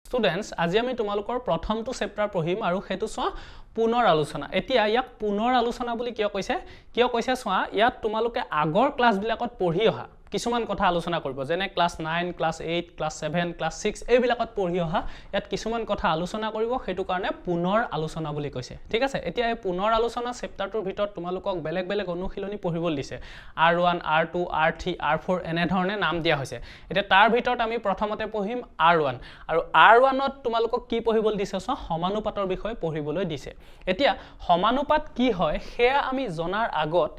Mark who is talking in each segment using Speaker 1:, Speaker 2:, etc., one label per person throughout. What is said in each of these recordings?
Speaker 1: Students, আজি আমি তোমালোকৰ প্ৰথমটো চেপ্টাৰ পঢ়িম আৰু হেতু সোৱা পুনৰ আলোচনা। এতিয়া ইয়াক পুনৰ আলোচনা বুলি কিয় কৈছে সোৱা ইয়াত তোমালোকে আগৰ ক্লাস বিলাকত পঢ়ি অহা কিছুমান কথা আলোচনা কৰিব যেনে ক্লাস 9 ক্লাস 8 ক্লাস 7 ক্লাস 6 এই বিলাকত পঢ়ি অহা ইয়াত কিছুমান কথা আলোচনা কৰিব হেতু কাৰণে পুনৰ আলোচনা বুলি কৈছে ঠিক আছে এতিয়া এই পুনৰ আলোচনা চেপ্টাৰটোৰ ভিতৰত তোমালোকক বেলেগ বেলেগ অনুশীলনী পঢ়িবলৈ দিছে R1 R2 R3 R4 এনে ধৰণে নাম দিয়া হৈছে এতিয়া তাৰ ভিতৰত আমি প্ৰথমতে পঢ়িম R1 আৰু R1 ত তোমালোকক কি পঢ়িবলৈ দিছে সমানুপাতৰ বিষয়ে পঢ়িবলৈ দিছে এতিয়া সমানুপাত কি হয় হেয়া আমি জনাৰ আগত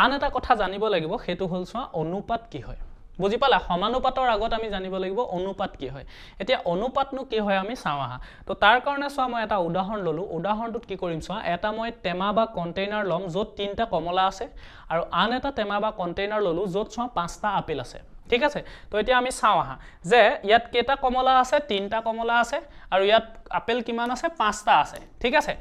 Speaker 1: আন এটা কথা জানিব লাগিব হেতু হল সোৱা অনুপাত কি হয় বুজি পালা সমানুপাতৰ আগত আমি জানিব লাগিব অনুপাত কি হয় এতিয়া অনুপাতনো কি হয় আমি চাও আহা তো তাৰ কাৰণে সোৱা মই এটা উদাহৰণ ললো উদাহৰণটোত কি কৰিম সোৱা এটা মই টেমা বা কন্টেইনাৰ লম যত তিনটা কমলা আছে আৰু আন এটা টেমা বা কন্টেইনাৰ ললো যত সোৱা পাঁচটা আপেল আছে ঠিক আছে তো এতিয়া আমি চাও আহা যে ইয়াত কেটা কমলা আছে তিনটা কমলা আছে আৰু ইয়াত আপেল কিমান আছে পাঁচটা আছে ঠিক আছে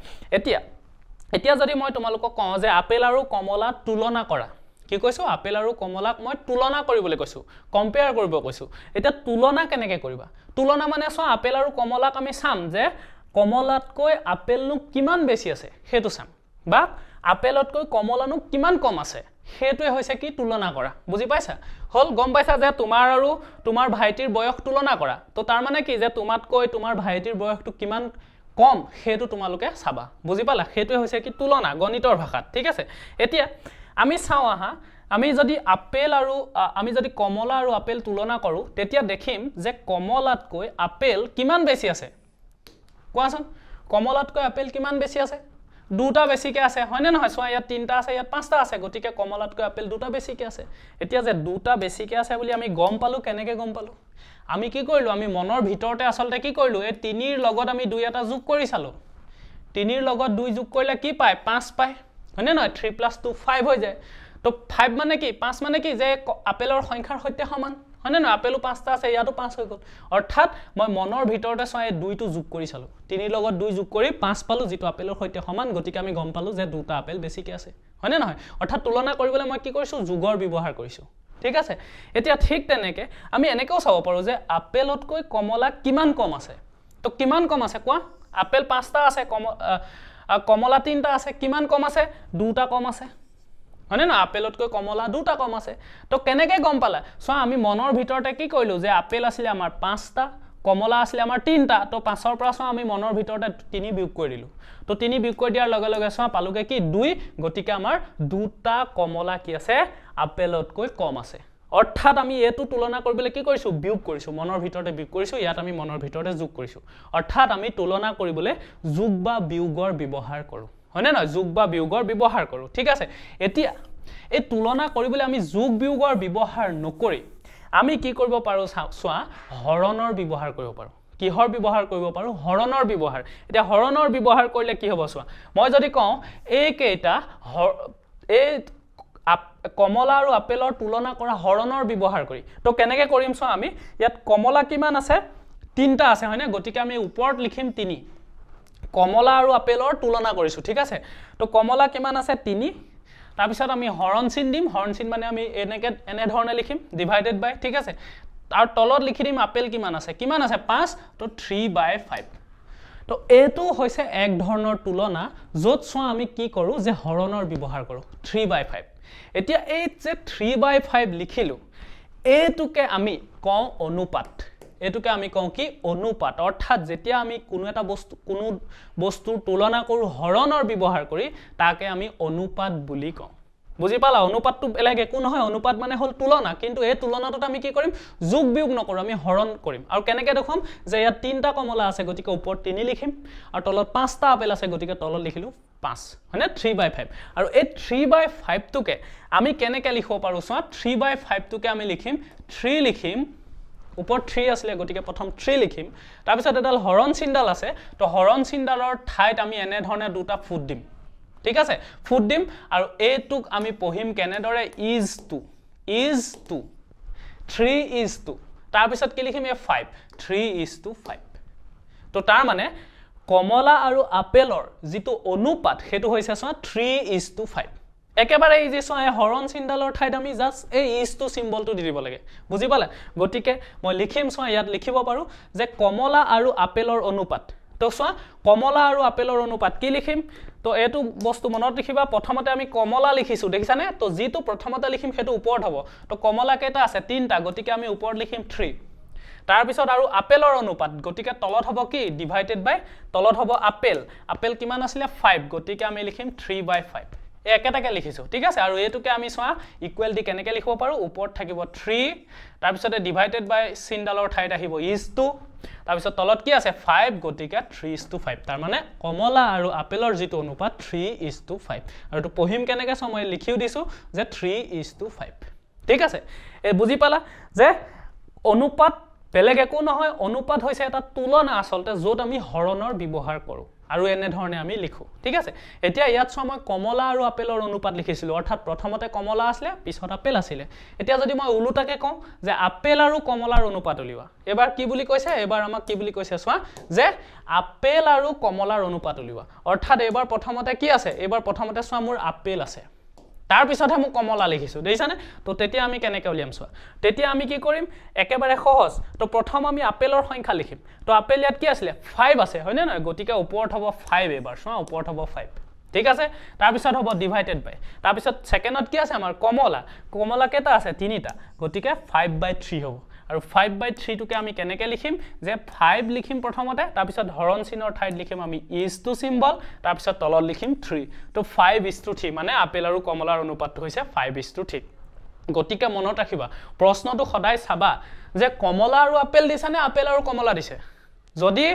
Speaker 1: এতিয়া যদি মই তোমালোকক কওঁ যে আপেল আৰু কমলা তুলনা কৰা কি কৈছো আপেল আৰু কমলাক মই তুলনা কৰিবলৈ কৈছো কম্পেয়াৰ কৰিব কৈছো এতিয়া তুলনা কেনেকৈ কৰিবা তুলনা মানে সোৱা আপেল আৰু কমলাক আমি চাম যে কমলাতকৈ আপেলনো কিমান বেছি আছে হেতু চাম বা আপেলতকৈ কমলানো কিমান কম আছে হেতুৱে হৈছে কি তুলনা কৰা বুজি পাইছা হল গম পাইছা যে তোমাৰ আৰু তোমাৰ ভাইটিৰ বয়স তুলনা কৰা তো তাৰ মানে কি যে তোমাতকৈ তোমাৰ ভাইটিৰ বয়সটো কিমান কম হেতু তোমালোকে চাবা বুজি পালা হেতুৱে হৈছে কি তুলনা গণিতৰ ভাষাত ঠিক আছে এতিয়া আমি চাও আহা আমি যদি কমলা আৰু আপেল তুলনা কৰো তেতিয়া দেখিম যে কমলাতকৈ আপেল কিমান বেছি আছে কোৱাচোন কমলাতকৈ আপেল কিমান বেছি আছে দুটা বেছিকে আছে হয়নে নহয় সোয়া ইয়াত তিনটা আছে ইয়াত পাঁচটা আছে গতিকে কমলাতকৈ আপেল দুটা বেছিকে আছে এতিয়া যে দুটা বেছিকে আছে বুলি আমি গম পালো কেনেকৈ গম পালো আমি কি কৰিলো আমি মনৰ ভিতৰতে আসলতে কি কৰিলো এই 3 ৰ লগত আমি 2 এটা যোগ কৰি চালো 3 ৰ লগত 2 যোগ কৰিলে কি পায় 5 পায় হয়নে নহয় 3 + 2 5 হৈ যায় তো 5 মানে কি 5 মানে কি যে আপেলৰ সংখ্যাৰ সৈতে সমান হয়নে নহয় আপেলো 5টা আছে ইয়াতো 5 হৈ গল অৰ্থাৎ মই মনৰ ভিতৰতে সোয়া 2 টো যোগ কৰি চালো 3 ৰ লগত 2 যোগ কৰি 5 পালো যেটো আপেলৰ সৈতে সমান গতিকে আমি গম পালো যে দুটা আপেল বেছিকে আছে হয়নে নহয় অৰ্থাৎ তুলনা কৰিবলৈ মই কি কৰিছো যোগৰ ব্যৱহাৰ কৰিছো ঠিক আছে এতিয়া ঠিক তেনেকে আমি এনেকেও চাব পাৰো যে আপেলতকৈ কমলা কিমান কম আছে তো কিমান কম আছে কোৱা আপেল 5টা আছে কমলা 3টা আছে কিমান কম আছে দুটা কম আছে হয়নে না আপেলতকৈ কমলা দুটা কম আছে তো কেনেকৈ গম পালা সোয়া আমি মনৰ ভিতৰতে কি কৰিলো যে আপেল আছিল আমাৰ 5টা কমলা আছিল আমাৰ 3টা তো 5ৰ পৰা সোয়া আমি মনৰ ভিতৰতে 3 বিয়োগ কৰি দিলো তো 3 বিয়োগ কৰি দিয়াৰ লগে লগে সোয়া পালোগে কি 2 গতিকে আমাৰ দুটা কমলা কি আছে আপেলতকৈ কম আছে অৰ্থাৎ আমি এটো তুলনা কৰিবলৈ কি কৰিছো বিয়োগ কৰিছো মনৰ ভিতৰতে বিয়োগ কৰিছো ইয়াত আমি মনৰ ভিতৰতে যোগ কৰিছো অৰ্থাৎ আমি তুলনা কৰিবলৈ যোগ বা বিয়োগৰ ব্যৱহাৰ কৰো হয়নে নহয় যোগ বা বিয়োগৰ ব্যৱহাৰ কৰো ঠিক আছে এতিয়া এই তুলনা কৰিবলৈ আমি যোগ বিয়োগৰ ব্যৱহাৰ নকৰি আমি কি কৰিব পাৰো সোৱা হৰণৰ ব্যৱহাৰ কৰিব পাৰো কিহৰ ব্যৱহাৰ কৰিব পাৰো হৰণৰ ব্যৱহাৰ এতিয়া হৰণৰ ব্যৱহাৰ কৰিলে কি হ'ব সোৱা মই যদি কওঁ এই কেইটা এই কমলা আৰু আপেলৰ তুলনা কৰা হৰণৰ ব্যৱহাৰ কৰি তো কেনেকৈ কৰিম সোৱা আমি ইয়াত কমলা কিমান আছে 3টা আছে হয়নে গতিকে আমি ওপৰত লিখিম 3 কমলা আৰু আপেলৰ তুলনা কৰিছো ঠিক আছে তো কমলা কিমান আছে 3 তাৰ পিছত আমি হৰণ চিন দিম হৰণ চিন মানে আমি এনে ধৰণে লিখিম ডিভাইডেড বাই ঠিক আছে আৰু তলত লিখি দিম আপেল কিমান আছে 5 তো 3/5 তো এটো হৈছে এক ধৰণৰ তুলনা যত সোৱা আমি কি কৰো যে হৰণৰ ব্যৱহাৰ কৰো 3/5 এতিয়া এই যে 3/5 লিখিলো এটোকে আমি কওঁ অনুপাত এটোকে আমি কওঁ কি অনুপাত অৰ্থাৎ যেতিয়া আমি কোনো বস্তুৰ তুলনা কৰো হৰণৰ ব্যৱহাৰ কৰি তাকে আমি অনুপাত বুলি কওঁ বুজি পালা অনুপাতটো বেলেগ একো নহয় অনুপাত মানে হল তুলনা কিন্তু এই তুলনাটোত আমি কি কৰিম যোগ বিয়োগ নকৰো আমি হৰণ কৰিম আৰু কেনেকৈ দেখুম যে ইয়াত 3টা কমলা আছে গতিকে ওপৰত 3 লিখিম আৰু তলত 5টা আপেল আছে গতিকে তলত লিখিলো 5 মানে 3/5 আৰু এই 3/5 টোকে আমি কেনেকৈ লিখিব পাৰো সোৱা 3/5 টোকে আমি লিখিম 3 লিখিম ওপৰ 3 আছিল গতিকে প্ৰথম 3 লিখিম তাৰ পিছত এডাল হৰণ চিনডাল আছে তো হৰণ চিনডালৰ ঠাইত আমি এনে ধৰণে দুটা ফুট দিম ঠিক আছে ফুট দিম আৰু এটোক আমি পঢ়িম কেনেদৰে is to 3:2 তাৰ পিছত কি লিখিম 5 3:5 তো তাৰ মানে কমলা আৰু আপেলৰ যেটো অনুপাত হেতু হৈছে সোৱা 3:5 একেবাৰে ইজি চোৱা এই হৰণ চিনডালৰ ঠাইত আমি জাস্ট এই ইজটো চিম্বলটো দি দিব লাগে বুজি পালে গতিকে মই লিখিম চোৱা ইয়াত লিখিব পাৰো যে কমলা আৰু আপেলৰ অনুপাত তো চোৱা কমলা আৰু আপেলৰ অনুপাত কি লিখিম তো এটো বস্তু মনত ৰাখিবা প্ৰথমতে আমি কমলা লিখিছো দেখিছানে তো যেটো প্ৰথমতে লিখিম হেতু ওপৰত হ'ব তো কমলা কেটা আছে তিনটা গতিকে আমি ওপৰত লিখিম 3 তাৰ পিছত আৰু আপেলৰ অনুপাত গতিকে তলত হ'ব কি ডিভাইডেড বাই তলত হ'ব আপেল কিমান আছিল 5 গতিকে আমি লিখিম 3/5 একেটাকে লিখিছো ঠিক আছে আৰু এটোকে আমি চোৱা ইকুৱেল দি কেনেকৈ লিখিব পাৰো ওপৰত থাকিব 3 তাৰ পিছতে ডিভাইডেড বাই চিনডালৰ ঠাইত আহিব ইজ2 তাৰ পিছত তলত কি আছে 5 গতিকে 3:5 তাৰ মানে কমলা আৰু আপেলৰ যেটো অনুপাত 3:5 আৰু তো পঢ়িম কেনেকৈ সময় লিখিও দিছো যে 3:5 ঠিক আছে এ বুজি পালা যে অনুপাত বেলেগ একো নহয় অনুপাত হৈছে এটা তুলনা আসলতে যত আমি হৰণৰ ব্যৱহাৰ কৰো আৰু এনে ধৰণে আমি লিখো ঠিক আছে এতিয়া ইয়াত সময় কমলা আৰু আপেলৰ অনুপাত লিখিছিলো অৰ্থাৎ প্ৰথমতে কমলা আছিল পিছত আপেল আছিল এতিয়া যদি মই উলুটাকে কওঁ যে আপেল আৰু কমলাৰ অনুপাত উলিওৱা এবাৰ কি বুলি কৈছে এবাৰ আমাক কি বুলি কৈছে চোৱা যে আপেল আৰু কমলাৰ অনুপাত উলিওৱা অৰ্থাৎ এবাৰ প্ৰথমতে কি আছে এবাৰ প্ৰথমতে চোৱা মোৰ আপেল আছে তাৰ পিছতহে মই কমলা লিখিছো দেখিছানে তো তেতিয়া আমি কেনেকৈ উলিয়াম চোৱা তেতিয়া আমি কি কৰিম একেবাৰে সহজ তো প্ৰথম আমি আপেলৰ সংখ্যা লিখিম তো আপেল ইয়াত কি আছিল 5 আছে হয়নে নহয় গতিকে ওপৰত হ'ব 5 এবাৰ চোৱা ওপৰত হ'ব 5 ঠিক আছে তাৰ পিছত হ'ব ডিভাইডেড বাই তাৰ পিছত সেকেন্ডত কি আছে আমাৰ কমলা কেটা আছে তিনিটা গতিকে 5/3 হ'ব আৰু 5/3 টোকে আমি কেনেকৈ লিখিম যে 5 লিখিম প্ৰথমতে তাৰ পিছত হৰণ চিনৰ ঠাইত লিখিম আমি ইজ2 সিম্বল তাৰ পিছত তলত লিখিম 3 তো 5:3 মানে আপেল আৰু কমলাৰ অনুপাতটো হৈছে 5:3 গতিকে মনত ৰাখিবা প্ৰশ্নটো সদায় চাবা যে কমলা আৰু আপেল দিছে নে আপেল আৰু কমলা দিছে যদি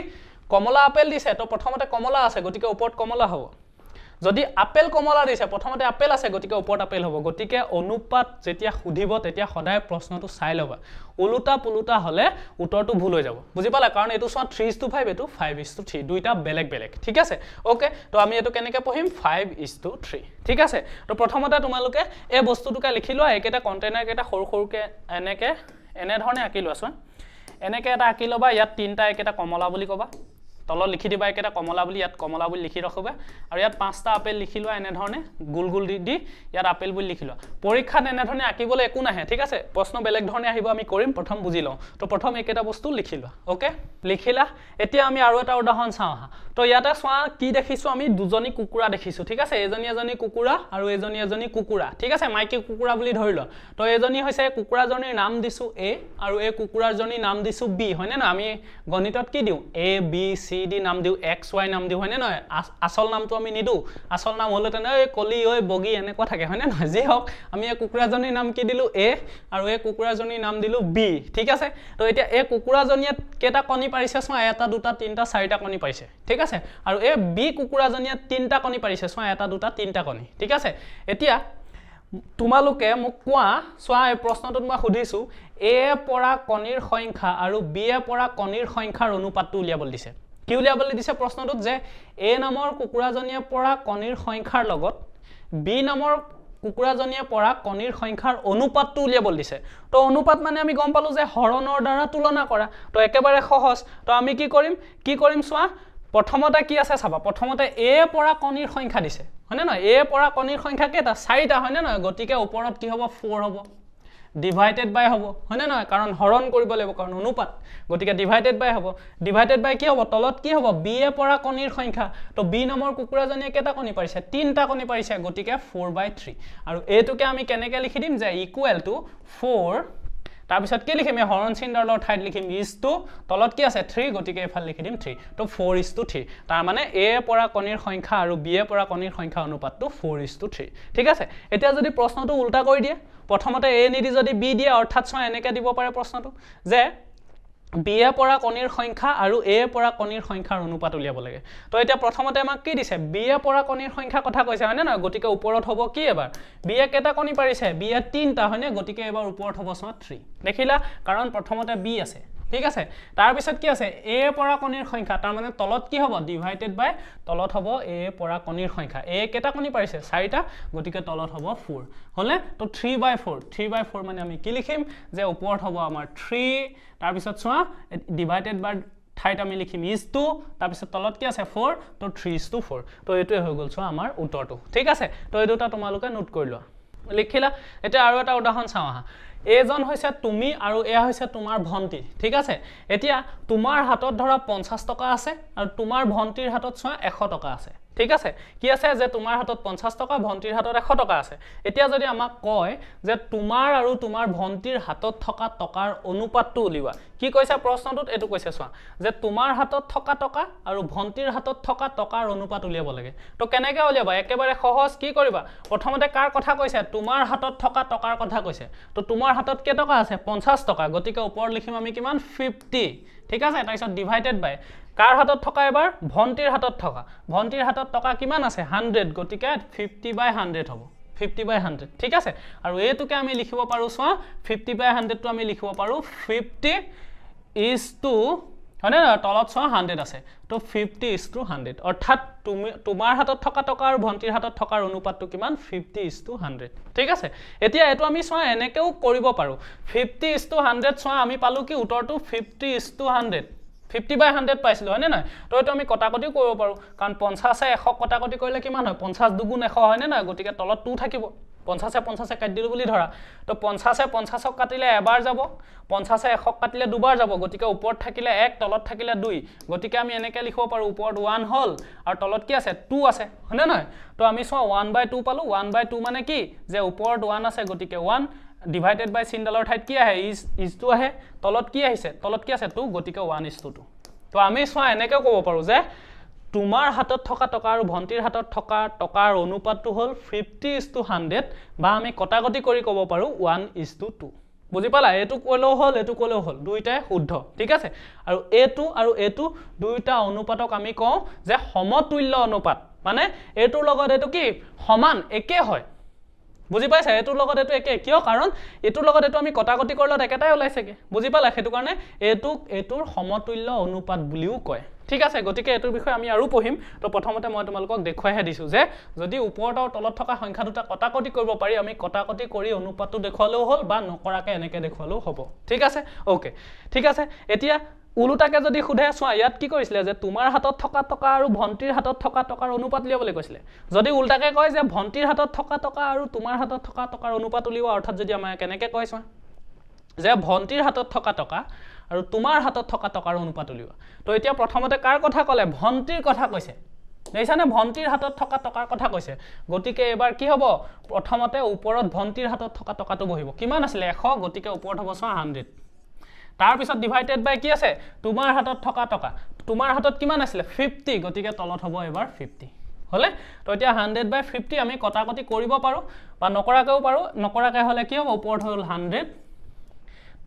Speaker 1: কমলা আপেল দিছে তো প্ৰথমতে কমলা আছে গতিকে ওপৰত কমলা হ'ব যদি আপেল কমলা দিছে প্ৰথমতে আপেল আছে গতিকে ওপৰত আপেল হ'ব গতিকে অনুপাত যেতিয়া খুদিব তেতিয়া সদায় প্ৰশ্নটো চাই লবা উলুটা পুলুটা হলে উত্তৰটো ভুল হৈ যাব বুজি পালা কাৰণ এটো চোৱা 3:5 এটো 5:3 দুইটা বেলেগ বেলেগ ঠিক আছে ওকে তো আমি এটো কেনেকৈ পঢ়িম 5:3 ঠিক আছে তো প্ৰথমতে তোমালোকে এই বস্তুটোকে লিখি লোৱা একেটা কন্টেইনাৰ কেটা সৰু সৰুকে এনে ধৰণে আঁকি লোৱা চোৱা এনেকৈ এটা আঁকি লবা ইয়াত তিনটা একেটা কমলা বুলি কবা তলত লিখি দিবা একেটা কমলা বুলি ইয়াত কমলা বুলি লিখি ৰাখবা আৰু ইয়াত পাঁচটা আপেল লিখি লোৱা এনে ধৰণে গুল গুল দি ইয়াত আপেল বুলি লিখি লোৱা পৰীক্ষাত এনে ধৰণে আঁকিবলৈ একো নাহে ঠিক আছে প্ৰশ্ন বেলেগ ধৰণে আহিব আমি কৰিম প্ৰথম বুজি লওঁ তো প্ৰথম একেটা বস্তু লিখি লোৱা ওকে লিখিলা এতিয়া আমি আৰু এটা উদাহৰণ চাওঁ হা তো ইয়াতে চোৱা কি দেখিছো আমি দুজনী কুকুৰা দেখিছো ঠিক আছে এজনী কুকুৰা আৰু এজনী কুকুৰা ঠিক আছে মাইকী কুকুৰা বুলি ধৰি লোৱা তো এজনী হৈছে কুকুৰাজনীৰ নাম দিছো এ আৰু এই কুকুৰাজনীৰ নাম দিছো বি হয়নে না আমি গণিতত কি দিও এ বি সি ডি নাম দিও এক্স ওয়াই নাম দিও হয়নে নহয় আসল নামটো আমি নিদু আসল নাম হলে তেনে এই কলি ঐ বগি এনেকুৱা থাকে হয়নে নহয় যি হওক আমি এই কুকুৰাজনীৰ নাম কি দিলো এ আৰু এই কুকুৰাজনীৰ নাম দিলো বি ঠিক আছে তো এতিয়া এই কুকুৰাজনীয়ে কেটা কণী পাৰিছে চোৱা এটা দুটা তিনটা চাৰিটা কণী পাৰিছে ঠিক আছে আৰু এই বি কুকুৰাজনীয়ে তিনটা কণী পাৰিছে চোৱা এটা দুটা তিনটা কণী ঠিক আছে এতিয়া তোমালোকে মোক কোৱা চোৱা এই প্ৰশ্নটোত মই সুধিছো এ পৰা কণীৰ সংখ্যা আৰু বি এ পৰা কণীৰ সংখ্যাৰ অনুপাতটো উলিয়াবলৈ দিছে কি উলিয়াবলৈ দিছে প্ৰশ্নটোত যে এ নামৰ কুকুৰাজনীয়ে পৰা কণীৰ সংখ্যাৰ লগত বি নামৰ কুকুৰাজনীয়ে পৰা কণীৰ সংখ্যাৰ অনুপাতটো উলিয়াবলৈ দিছে তো অনুপাত মানে আমি গম পালো যে হৰণৰ দ্বাৰা তুলনা কৰা তো একেবাৰে সহজ তো আমি কি কৰিম চোৱা প্ৰথমতে কি আছে চাবা প্ৰথমতে এ পৰা কণীৰ সংখ্যা দিছে হয়নে নহয় এ পৰা কণীৰ সংখ্যা কেটা চাৰিটা হয়নে নহয় গতিকে ওপৰত কি হ'ব 4 হ'ব ডিভাইডেড বাই হ'ব হয়নে নহয় কাৰণ হৰণ কৰিব লাগিব কাৰণ অনুপাত গতিকে ডিভাইডেড বাই হ'ব ডিভাইডেড বাই কি হ'ব তলত কি হ'ব বি এ পৰা কণীৰ সংখ্যা তো বি নামৰ কুকুৰাজনীয়ে কেটা কণী পাৰিছে তিনটা কণী পাৰিছে গতিকে 4/3 আৰু এটোকে আমি কেনেকৈ লিখি দিম যে ইকুৱেল টু 4 তাৰ পিছত কি লিখিম হৰণ চিনডালৰ ঠাইত লিখিম ইজ2 তলত কি আছে 3 গতিকে এফাল লিখি দিম 3 তো 4:3 তাৰ মানে এ পৰা কণীৰ সংখ্যা আৰু বি এ পৰা কণীৰ সংখ্যা অনুপাতটো 4:3 ঠিক আছে এতিয়া যদি প্ৰশ্নটো উল্টা কৰি দিয়ে প্ৰথমতে এ নিদি যদি বি দিয়ে অৰ্থাৎ চোৱা এনেকৈ দিব পাৰে প্ৰশ্নটো যে বি এ পৰা কণীৰ সংখ্যা আৰু এ পৰা কণীৰ সংখ্যাৰ অনুপাত উলিয়াব লাগে তো এতিয়া প্ৰথমতে আমাক কি দিছে বি এ পৰা কণীৰ সংখ্যা কথা কৈছে হয়নে নহয় গতিকে ওপৰত হ'ব কি এবাৰ বি এ কেটা কণী পাৰিছে বি এ তিনটা হয়নে গতিকে এবাৰ ওপৰত হ'ব চোৱা 3 দেখিলা কাৰণ প্ৰথমতে বি আছে ঠিক আছে তাৰ পিছত কি আছে এ পৰা কণীৰ সংখ্যা তাৰ মানে তলত কি হ'ব ডিভাইডেড বাই তলত হ'ব এ পৰা কণীৰ সংখ্যা এ কেটা কণী পাৰিছে চাৰিটা গতিকে তলত হ'ব 4 হলে তো 3/4 মানে আমি কি লিখিম যে ওপৰত হ'ব আমাৰ 3 তাৰ পিছত চোৱা ডিভাইডেড বাই ঠাইত আমি লিখিম is to তাৰপিছত তলত কি আছে 4 তো 3:4 তো এইটোৱে হৈ গ'ল সো আমাৰ উত্তৰটো ঠিক আছে তো এই দুটা তোমালোকে নোট কৰি লোৱা লিখিলা এতিয়া আৰু এটা উদাহৰণ চাওঁ আহা এজন হৈছে তুমি আৰু এয়া হৈছে তোমাৰ ভন্টি ঠিক আছে এতিয়া তোমাৰ হাতত ধৰা 50 টকা আছে আৰু তোমাৰ ভন্টিৰ হাতত চোৱা 100 টকা আছে ঠিক আছে কি আছে যে তোমাৰ হাতত 50 টকা ভন্টিৰ হাতত 100 টকা আছে এতিয়া যদি আমাক কয় যে তোমাৰ আৰু তোমাৰ ভন্টিৰ হাতত থকা টকাৰ অনুপাতটো উলিওৱা কি কৈছে প্ৰশ্নটোত এটো কৈছে চোৱা যে তোমাৰ হাতত থকা টকা আৰু ভন্টিৰ হাতত থকা টকাৰ অনুপাত উলিয়াব লাগে তো কেনেকৈ উলিয়াবা একেবাৰে সহজ কি কৰিবা প্ৰথমতে কাৰ কথা কৈছে তোমাৰ হাতত থকা টকাৰ কথা কৈছে তো তোমাৰ হাতত কে টকা আছে 50 টকা গতিকে ওপৰত লিখিম আমি কিমান 50 ঠিক আছে তাৰপিছত ডিভাইডেড বাই কাৰ হাতত থকা এবাৰ ভন্টিৰ হাতত টকা কিমান আছে 100 গতিকে 50/100 হ'ব 50/100 ঠিক আছে আৰু এটোকে আমি লিখিব পাৰো সোৱা 50/100 টো আমি লিখিব পাৰো 50 is to হয়নে না তলত সোৱা 100 আছে তো 50 is to 100 অৰ্থাৎ তোমাৰ হাতত থকা টকা আৰু ভন্টিৰ হাতত থকাৰ অনুপাতটো কিমান 50 is to 100 ঠিক আছে এতিয়া এটো আমি সোৱা এনেকেও কৰিব পাৰো 50 is to 100 সোৱা আমি পালো কি উত্তৰটো 50 is to 100 50/100 পাইছিল হয়নে নাই তো এটো আমি কটাকটি কৰিব পাৰো কাৰণ 50 এ 100 কটাকটি কৰিলে কিমান হয় 50 দুগুণ 100 হয়নে নাই গতিকে তলত 2 থাকিব 50 এ 50 কাটি দিলো বুলি ধৰা তো 50 এ 50ক কাটিলে এবাৰ যাব 50 এ 100ক কাটিলে দুবাৰ যাব গতিকে ওপৰত থাকিলে 1 তলত থাকিলে 2 গতিকে আমি এনেকৈ লিখিব পাৰো ওপৰত 1 হল আৰু তলত কি আছে 2 আছে হয়নে নাই তো আমি সোৱা 1/2 পালো 1/2 মানে কি যে ওপৰত 1 আছে গতিকে 1 divided by চিনডালৰ ঠাইত কি আহে is to আহে তলত কি আহিছে তলত কি আছে 2 গতিকে 1:2 তো আমি সোৱা এনেকৈ ক'ব পাৰো যে তোমাৰ হাতত থকা টকা আৰু ভন্টিৰ হাতত থকা টকাৰ অনুপাতটো হ'ল 50:100 বা আমি কটাকটি কৰি ক'ব পাৰো 1:2 বুজি পালা এটো কলেও হ'ল দুইটাই শুদ্ধ ঠিক আছে আৰু এটো দুইটা অনুপাতক আমি কওঁ যে সমতুল্য অনুপাত মানে এটোৰ লগত এটো কি সমান একে হয় বুজি পাইছা এটোৰ লগত এটো একে কিয় কাৰণ এটোৰ লগত এটো আমি কটাকটি কৰিলত একেটাই ওলাইছেগে বুজি পালা হেতু কাৰণে এটোৰ সমতুল্য অনুপাত বুলিও কয় ঠিক আছে গতিকে এটোৰ বিষয়ে আমি আৰু পঢ়িম তো প্ৰথমতে মই তোমালোকক দেখুৱাইহে দিছো যে যদি ওপৰত আৰু তলত থকা সংখ্যা দুটা কটাকটি কৰিব পাৰি আমি কটাকটি কৰি অনুপাতটো দেখুৱালেও হ'ল বা নকৰাকে এনেকে দেখুৱালেও হ'ব ঠিক আছে ওকে ঠিক আছে এতিয়া উলুটাকে যদি খুধে সোৱা ইয়াত কি কৰিছিলে যে তোমাৰ হাতত থকা টকা আৰু ভন্টিৰ হাতত থকা টকাৰ অনুপাত উলিয়াবলৈ কৈছিলে যদি উলটাকে কয় যে ভন্টিৰ হাতত থকা টকা আৰু তোমাৰ হাতত থকা টকাৰ অনুপাত উলিওৱা অৰ্থাৎ যদি আমাৰ কেনেকৈ কয় সোৱা যে ভন্টিৰ হাতত থকা টকা আৰু তোমাৰ হাতত থকা টকাৰ অনুপাত উলিওৱা তো এতিয়া প্ৰথমতে কাৰ কথা ক'লে ভন্টিৰ কথা কৈছে দেখিছানে ভন্টিৰ হাতত থকা টকাৰ কথা কৈছে গতিকে এবাৰ কি হ'ব প্ৰথমতে ওপৰত ভন্টিৰ হাতত থকা টকাটো বহিব কিমান আছিল 100 গতিকে ওপৰত হ'ব সোৱা 100 তাৰ পিছত ডিভাইডেড বাই কি আছে তোমাৰ হাতত থকা টকা তোমাৰ হাতত কিমান আছিল 50 গতিকে তলত হ'ব এবাৰ 50 হলে তো এতিয়া 100/50 আমি কটাকটি কৰিব পাৰো বা নকৰাকেও পাৰো নকৰাকে হলে কি হ'ব ওপৰত হ'ল 100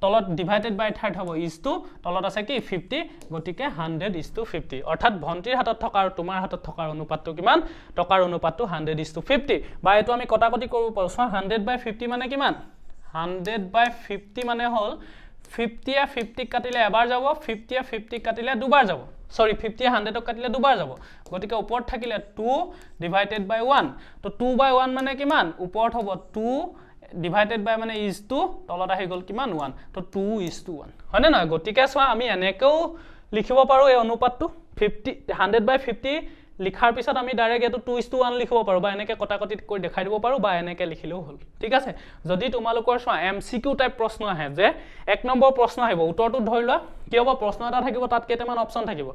Speaker 1: তলত ডিভাইডেড বাই ঠাইত হ'ব is to তলত আছে কি 50 গতিকে 100:50 অৰ্থাৎ ভন্টিৰ হাতত থকা আৰু তোমাৰ হাতত থকা অনুপাতটো কিমান টকাৰ অনুপাতটো 100:50 বা এটো আমি কটাকটি কৰিব পাৰো সো 100/50 মানে কিমান 100/50 মানে হ'ল 50 এ 50 কাটিলে এবাৰ যাব 50 এ 50 কাটিলে দুবাৰ যাব সৰি 50 এ 100 কাটিলে দুবাৰ যাব গতিকে ওপৰত থাকিলে 2 ডিভাইডেড বাই 1 তো 2/1 মানে কিমান ওপৰত হ'ব 2 divided by মানে is to তলত আহি গল কিমান 1 তো 2:1 হয়নে নহয় গতিকে সোৱা আমি এনেকেও লিখিব পাৰো এই অনুপাতটো 100/50 লিখাৰ পিছত আমি ডাইৰেক্ট এটো 2:1 লিখিব পাৰো বা এনেকে কটাকটি কৰি দেখাই দিব পাৰো বা এনেকে লিখিলেও হ'ল ঠিক আছে যদি তোমালোকৰ সোৱা MCQ টাইপ প্ৰশ্ন আহে যে 1 নম্বৰ প্ৰশ্ন আহিব উত্তৰটো ধৰি লোৱা কি হ'ব প্ৰশ্ন এটা থাকিব তাত কেইটামান অপচন থাকিব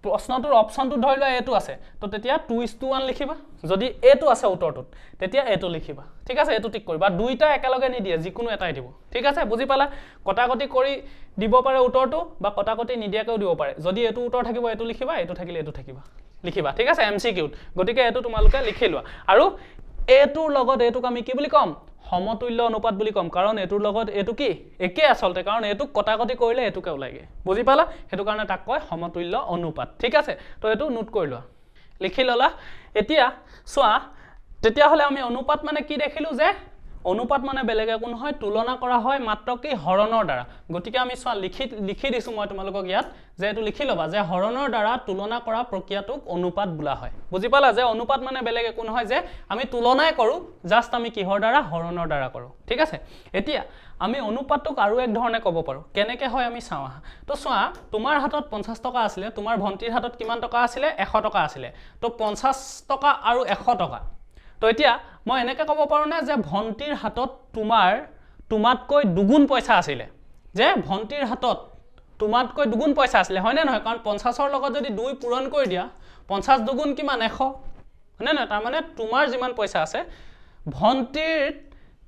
Speaker 1: প্ৰশ্নটোৰ অপচনটো ধৰি লোৱা এটো আছে তো তেতিয়া 2:1 লিখিবা যদি এটো আছে উত্তৰটোত তেতিয়া এটো লিখিবা ঠিক আছে এটো টিক কৰিবা দুইটা একেলগে নিদিয়ে যিকোনো এটাই দিব ঠিক আছে বুজি পালা কটাকটি কৰি দিব পাৰে উত্তৰটো বা কটাকটি নিদিয়াকেও দিব পাৰে যদি এটো উত্তৰ থাকিব এটো লিখিবা এটো থাকিলে এটো থাকিবা লিখিবা ঠিক আছে MCQ গতিকে এটো তোমালোকে লিখি লোৱা আৰু এটোৰ লগত এটোক আমি কি বুলি কম সমতুল্য অনুপাত বুলি কম কাৰণ এটোৰ লগত এটো কি একে আসলতে কাৰণ এটোক কটাকটি কৰিলে এটোকে ওলাইগে বুজি পালা হেতু কাৰণে তাক কয় সমতুল্য অনুপাত ঠিক আছে তো এটো নোট কৰি লোৱা লিখি ললা এতিয়া সোৱা তেতিয়া হলে আমি অনুপাত মানে কি দেখিলো যে অনুপাত মানে বেলেগ একো নহয় তুলনা কৰা হয় মাত্ৰ কি হৰণৰ দ্বাৰা গতিকে আমি চোৱা লিখি দিছো মই তোমালোকক ইয়াত যে এটো লিখি লবা যে হৰণৰ দ্বাৰা তুলনা কৰা প্ৰক্ৰিয়াটোক অনুপাত বোলা হয় বুজি পালা যে অনুপাত মানে বেলেগ একো নহয় যে আমি তুলনাই কৰো জাস্ট আমি কিহৰ দ্বাৰা হৰণৰ দ্বাৰা কৰো ঠিক আছে এতিয়া আমি অনুপাতক আৰু এক ধৰণে ক'ব পাৰো কেনেকৈ হয় আমি চাও তো চোৱা তোমাৰ হাতত 50 টকা আছিল তোমাৰ ভন্টিৰ হাতত কিমান টকা আছিল 100 টকা আছিল তো 50 টকা আৰু 100 টকা তো এতিয়া মই এনেকৈ ক'ব পাৰো না যে ভন্টিৰ হাতত তোমাতকৈ দুগুণ পইচা আছিল যে ভন্টিৰ হাতত তোমাতকৈ দুগুণ পইচা আছিল হয় নে নহয় কাৰণ 50 ৰ লগত যদি 2 পূৰণ কৰি দিয়া 50 দুগুণ কিমান 100 হয় নে তাৰ মানে তোমাৰ যিমান পইচা আছে ভন্টিৰ